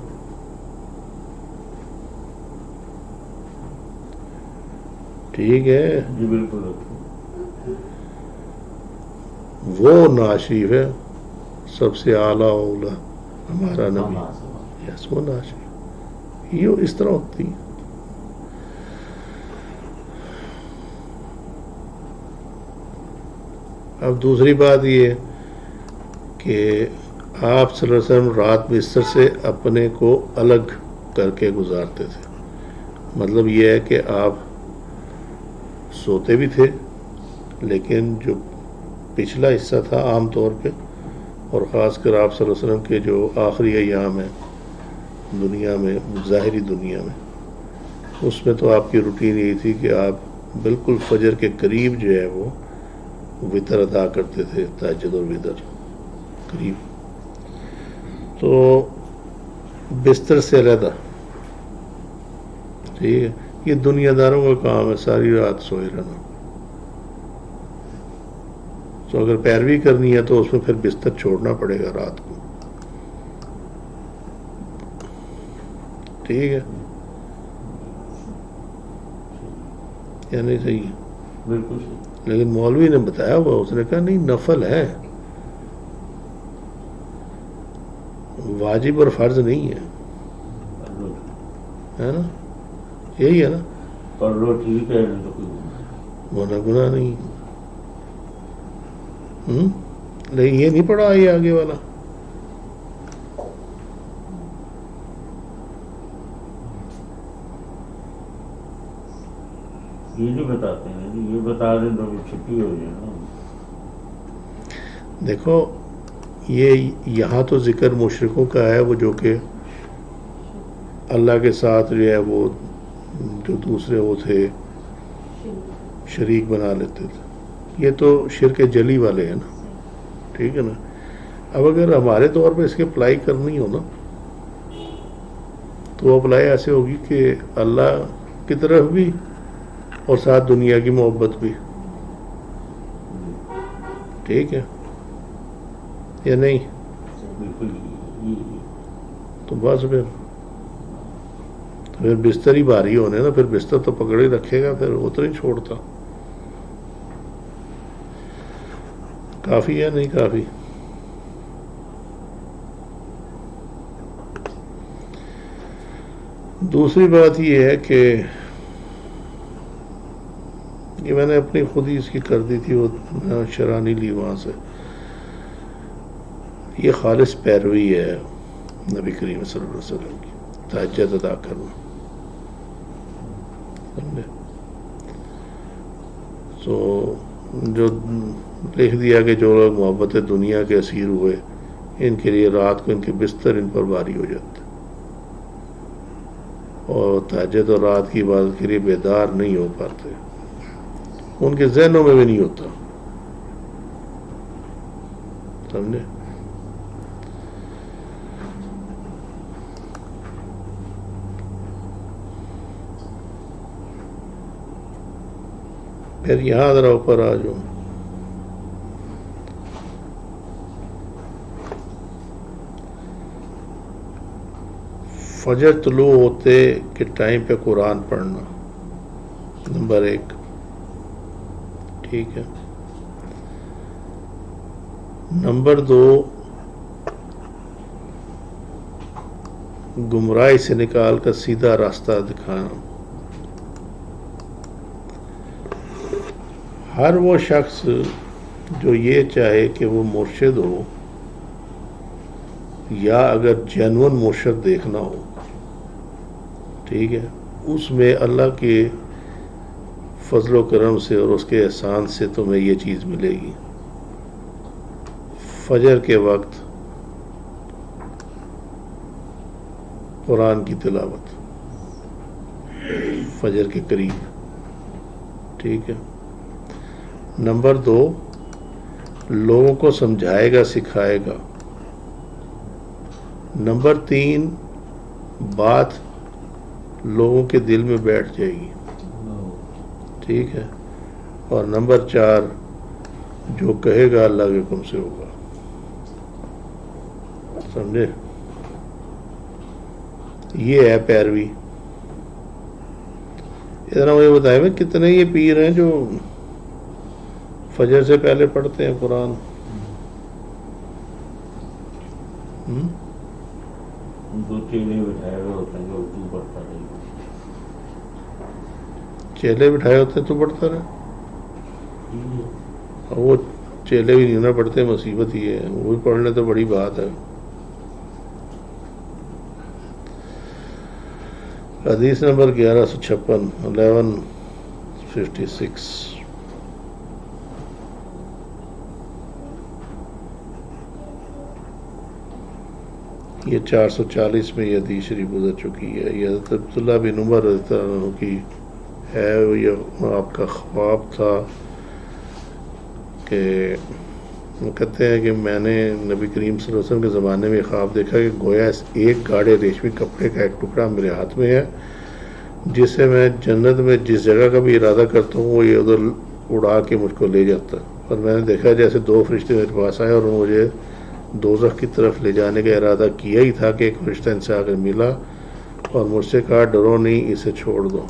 ٹھیک ہے, جی بالکل. وہ نعت شریف ہے سب سے اعلیٰ اولا ہمارا نبی, یس وہ نعت شریف یہ اس طرح ہوتی ہے. اب دوسری بات یہ کہ آپ صلی اللہ علیہ وسلم رات بستر سے اپنے کو الگ کر کے گزارتے تھے. مطلب یہ ہے کہ آپ سوتے بھی تھے لیکن جو پچھلا حصہ تھا عام طور پہ، اور خاص کر آپ صلی اللہ علیہ وسلم کے جو آخری ایام ہیں دنیا میں، ظاہری دنیا میں، اس میں تو آپ کی روٹین یہی تھی کہ آپ بالکل فجر کے قریب جو ہے وہ وطر ادا کرتے تھے، تہجد اور وطر قریب. تو بستر سے علیحدہ، ٹھیک ہے. یہ دنیا داروں کا کام ہے ساری رات سوئے رہنا. تو اگر پیروی کرنی ہے تو اس میں پھر بستر چھوڑنا پڑے گا رات کو. ٹھیک ہے یا نہیں؟ صحیح ہے. بالکل صحیح. لیکن مولوی نے بتایا ہوا، اس نے کہا نہیں نفل ہے، واجب اور فرض نہیں ہے، ہے نا؟ یہی ہے نا؟ پڑھ لو ٹھیک ہے، نہیں تو کوئی وہ نہ گناہ نہیں. لیکن یہ نہیں پڑھا یہ آگے والا. یہ نہیں بتاتے ہیں، یہ بتا دیں تو چھٹی ہو جائے نا. دیکھو یہ یہاں تو ذکر مشرکوں کا ہے، وہ جو کہ اللہ کے ساتھ جو ہے وہ جو دوسرے وہ تھے شریک بنا لیتے تھے. یہ تو شرک جلی والے ہیں نا، ٹھیک ہے نا. اب اگر ہمارے طور پہ اس کی اپلائی کرنی ہو نا تو وہ اپلائی ایسے ہوگی کہ اللہ کی طرف بھی اور ساتھ دنیا کی محبت بھی. ٹھیک ہے یا نہیں؟ بالکل. تو بس پھر بستر ہی بھاری ہونے نا، پھر بستر تو پکڑ ہی رکھے گا، پھر وہ تو نہیں چھوڑتا. کافی ہے نہیں کافی؟ دوسری بات یہ ہے کہ یہ میں نے اپنی خود ہی اس کی کر دی تھی، وہ شرح نہیں لی وہاں سے. یہ خالص پیروی ہے نبی کریم صلی اللہ علیہ وسلم کی، تہجد ادا کرنا. سمجھے؟ تو جو لکھ دیا کہ جو لوگ محبت دنیا کے اسیر ہوئے ان کے لیے رات کو ان کے بستر ان پر بھاری ہو جاتے، اور تہجد اور رات کی عبادت کے لیے بیدار نہیں ہو پاتے، ان کے ذہنوں میں بھی نہیں ہوتا. سمجھے؟ پھر یہاں ذرا اوپر آ جاؤ. فجر طلوع ہوتے کے ٹائم پہ قرآن پڑھنا، نمبر 1. ٹھیک ہے. نمبر 2، گمراہی سے نکال کر سیدھا راستہ دکھانا. ہر وہ شخص جو یہ چاہے کہ وہ مرشد ہو، یا اگر جینون مرشد دیکھنا ہو، ٹھیک ہے، اس میں اللہ کے فضل و کرم سے اور اس کے احسان سے تمہیں یہ چیز ملے گی. فجر کے وقت قرآن کی تلاوت، فجر کے قریب. ٹھیک ہے. نمبر 2، لوگوں کو سمجھائے گا، سکھائے گا. نمبر 3، بات لوگوں کے دل میں بیٹھ جائے گی. ٹھیک ہے. اور نمبر 4، جو کہے گا اللہ کے حکم سے ہوگا. سمجھے؟ یہ ہے پیروی. اتنا مجھے بتائے میں کتنے یہ پیر ہیں جو فجر سے پہلے پڑھتے ہیں قرآن؟ دو چیلے بٹھائے ہوئے ہوتے ہیں جو اردو پڑھتا رہے. چیلے بٹھائے ہوتے تو پڑھتا رہے. وہ چیلے بھی نہیں ہونا پڑتے، مصیبت یہ ہے، وہ بھی پڑھ لیں تو بڑی بات ہے۔ حدیث نمبر 1156 1156۔ یہ 440 میں یہ حدیث شریف گزر چکی ہے۔ یہ حضرت عبداللہ بن عمر رضی اللہ عنہ کی ہے، یہ آپ کا خواب تھا کہ وہ کہتے ہیں کہ میں نے نبی کریم صلی اللہ علیہ وسلم کے زمانے میں خواب دیکھا کہ گویا ایک گاڑے ریشمی کپڑے کا ایک ٹکڑا میرے ہاتھ میں ہے، جسے میں جنت میں جس جگہ کا بھی ارادہ کرتا ہوں وہ یہ ادھر اڑا کے مجھ کو لے جاتا ہے۔ اور میں نے دیکھا جیسے 2 فرشتے میرے پاس آئے اور مجھے دوزخ کی طرف لے جانے کا ارادہ کیا ہی تھا کہ ایک فرشتہ ان سے آ کر ملا اور مجھ سے کہا ڈرو نہیں، اسے چھوڑ دو۔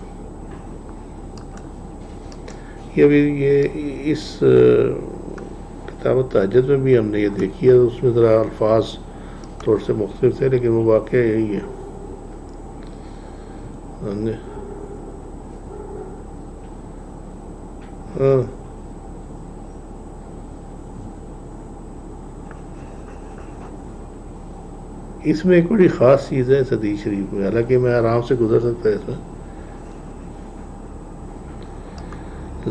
یہ اس کتاب تہجد میں بھی ہم نے یہ دیکھی ہے، اس میں ذرا الفاظ تھوڑے سے مختلف تھے لیکن وہ واقعہ یہی ہے۔ ہاں اس میں ایک بڑی خاص چیز ہے اس حدیث شریف میں، حالانکہ میں آرام سے گزر سکتا ہے اس میں،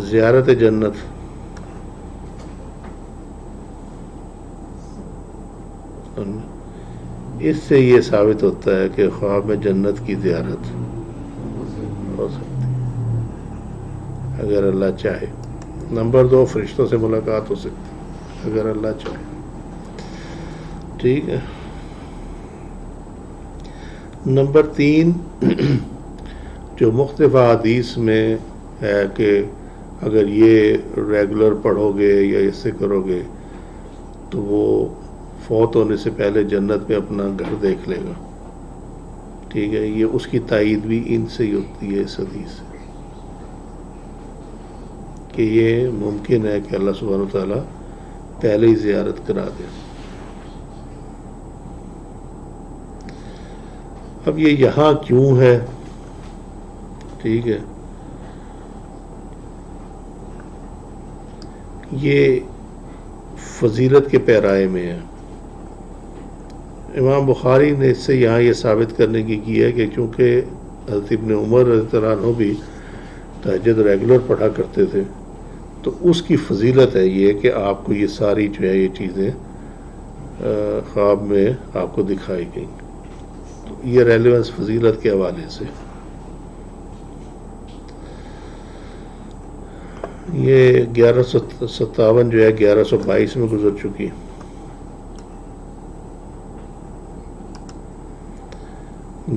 زیارت جنت۔ اس سے یہ ثابت ہوتا ہے کہ خواب میں جنت کی زیارت ہو سکتی ہے اگر اللہ چاہے۔ نمبر 2 فرشتوں سے ملاقات ہو سکتی اگر اللہ چاہے۔ ٹھیک ہے۔ نمبر 3 جو مختلف حدیث میں ہے کہ اگر یہ ریگولر پڑھو گے یا اس سے کرو گے تو وہ فوت ہونے سے پہلے جنت میں اپنا گھر دیکھ لے گا۔ ٹھیک ہے، یہ اس کی تائید بھی ان سے ہی ہوتی ہے اس حدیث سے کہ یہ ممکن ہے کہ اللہ سبحانہ وتعالیٰ پہلے ہی زیارت کرا دے۔ اب یہ یہاں کیوں ہے؟ ٹھیک ہے، یہ فضیلت کے پیرائے میں ہے۔ امام بخاری نے اس سے یہاں یہ ثابت کرنے کی ہے کہ چونکہ حضرت ابن عمر رضی اللہ عنہ بھی تہجد ریگولر پڑھا کرتے تھے تو اس کی فضیلت ہے یہ کہ آپ کو یہ ساری جو ہے یہ چیزیں خواب میں آپ کو دکھائی گئیں۔ تو یہ ریلیونس فضیلت کے حوالے سے یہ 1157 جو ہے 1122 میں گزر چکی۔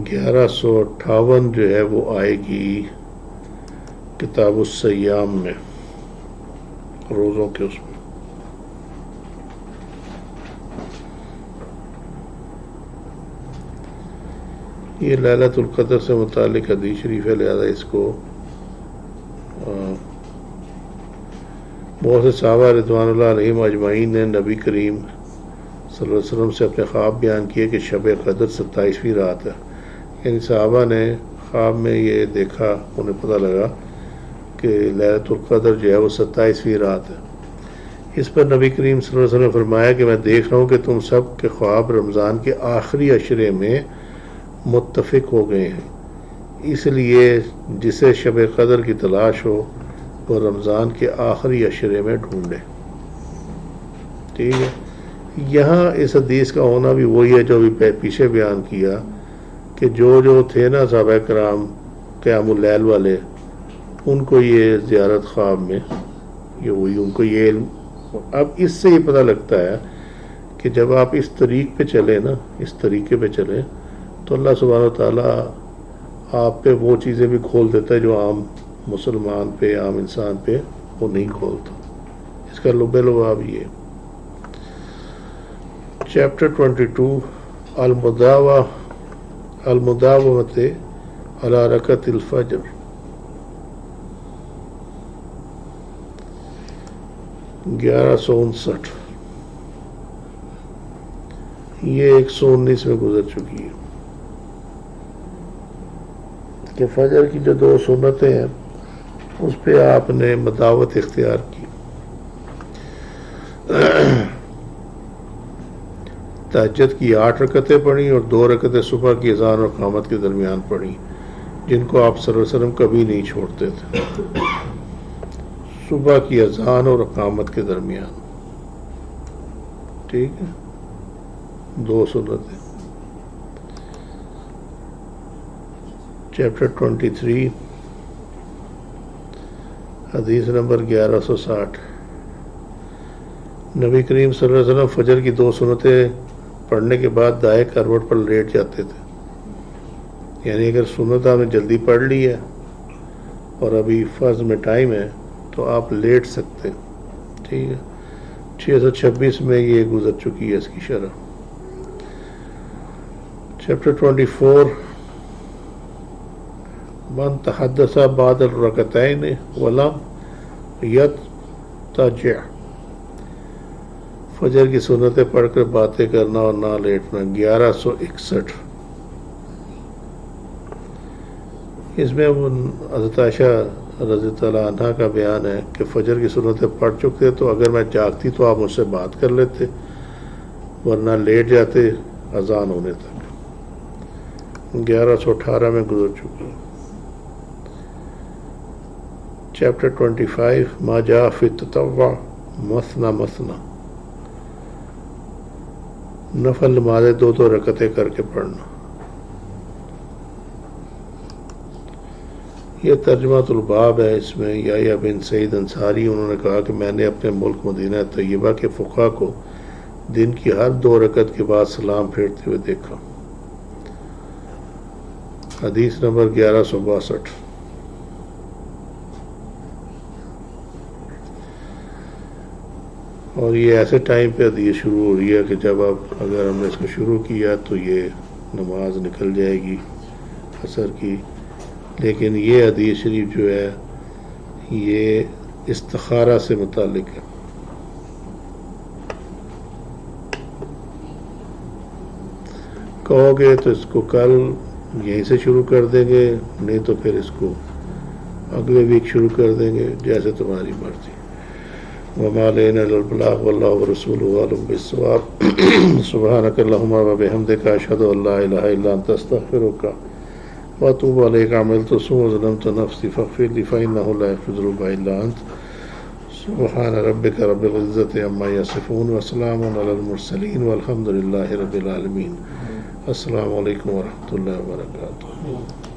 گیارہ 1158 جو ہے وہ آئے گی کتاب الصیام میں، روزوں کے اس میں۔ یہ لیلۃ القدر سے متعلق حدیث شریف ہے، لہذا اس کو بہت سے صحابہ رضوان اللہ علیہم اجمعین نے نبی کریم صلی اللہ علیہ وسلم سے اپنے خواب بیان کیے کہ شب قدر 27ویں رات ہے۔ یعنی صحابہ نے خواب میں یہ دیکھا، انہیں پتہ لگا کہ لیلۃ القدر جو ہے وہ 27ویں رات ہے۔ اس پر نبی کریم صلی اللہ علیہ وسلم نے فرمایا کہ میں دیکھ رہا ہوں کہ تم سب کے خواب رمضان کے آخری عشرے میں متفق ہو گئے ہیں، اس لیے جسے شب قدر کی تلاش ہو وہ رمضان کے آخری عشرے میں ڈھونڈے۔ ٹھیک ہے، یہاں اس حدیث کا ہونا بھی وہی ہے جو ابھی پیچھے بیان کیا کہ جو تھے نا صحابہ کرام قیام اللیل والے، ان کو یہ زیارت خواب میں یہ ہوئی، ان کو یہ علم۔ اب اس سے یہ پتہ لگتا ہے کہ جب آپ اس طریق پہ چلیں نا، اس طریقے پہ چلیں تو اللہ سبحانہ وتعالیٰ آپ پہ وہ چیزیں بھی کھول دیتا ہے جو عام مسلمان پہ، عام انسان پہ وہ نہیں کھولتا۔ اس کا لب لباب یہ۔ چیپٹر 22 المداومۃ علی رکعۃ الفجر۔ گیارہ 159 یہ 119 میں گزر چکی ہے کہ فجر کی جو 2 سنتیں ہیں اس پہ آپ نے مداوت اختیار کی۔ تہجد کی 8 رکعتیں پڑھیں اور 2 رکعتیں صبح کی اذان اور اقامت کے درمیان پڑھیں، جن کو آپ صلی اللہ علیہ وسلم کبھی نہیں چھوڑتے تھے۔ صبح کی اذان اور اقامت کے درمیان، ٹھیک ہے، 2 سنتیں۔ چیپٹر 23 حدیث نمبر 1160۔ نبی کریم صلی اللہ علیہ وسلم فجر کی 2 سنتیں پڑھنے کے بعد دائیں کروٹ پر لیٹ جاتے تھے، یعنی اگر سنت آپ نے جلدی پڑھ لی ہے اور ابھی فرض میں ٹائم ہے تو آپ لیٹ سکتے ہیں، ٹھیک ہے۔ 626 میں یہ گزر چکی ہے اس کی شرح۔ چیپٹر 24 من تحدث بعد الرکعتین ولم یضطجع، فجر کی سنتیں پڑھ کر باتیں کرنا اور نہ لیٹنا۔ 1161 اس میں حضرت عائشہ رضی اللہ عنہ کا بیان ہے کہ فجر کی سنتیں پڑھ چکتے تو اگر میں جاگتی تو آپ مجھ سے بات کر لیتے، ورنہ لیٹ جاتے اذان ہونے تک۔ 1118 میں گزر چکی۔ چیپٹر 25 ما جاء فی التطوع مثنى مثنى، نفل نمازیں 2 رکعتیں کر کے پڑھنا۔ یہ ترجمہ الباب ہے۔ اس میں یحییٰ بن سعید انصاری انہوں نے کہا کہ میں نے اپنے ملک مدینہ طیبہ کے فقہاء کو دن کی ہر 2 رکعت کے بعد سلام پھیرتے ہوئے دیکھا۔ حدیث نمبر 1162۔ اور یہ ایسے ٹائم پہ حدیث شروع ہو رہی ہے کہ جب اگر ہم نے اس کو شروع کیا تو یہ نماز نکل جائے گی عصر کی، لیکن یہ حدیث شریف جو ہے یہ استخارہ سے متعلق ہے۔ کہو گے تو اس کو کل یہیں سے شروع کر دیں گے، نہیں تو پھر اس کو اگلے ویک شروع کر دیں گے، جیسے تمہاری مرضی۔ وما علینا الا البلاغ واللہ ورسولہ اعلم بالصواب۔ سبحانک اللہم وبحمدک اشہد ان لا الہ الا انت استغفرک واتوب الیک۔ عملت سوءا وظلمت نفسی فاغفر لی فانہ لا یغفر الذنوب الا انت۔ سبحان ربک رب العزۃ عما یصفون وسلام علی المرسلین والحمد للہ رب العالمین۔ السلام علیکم ورحمۃ اللہ وبرکاتہ۔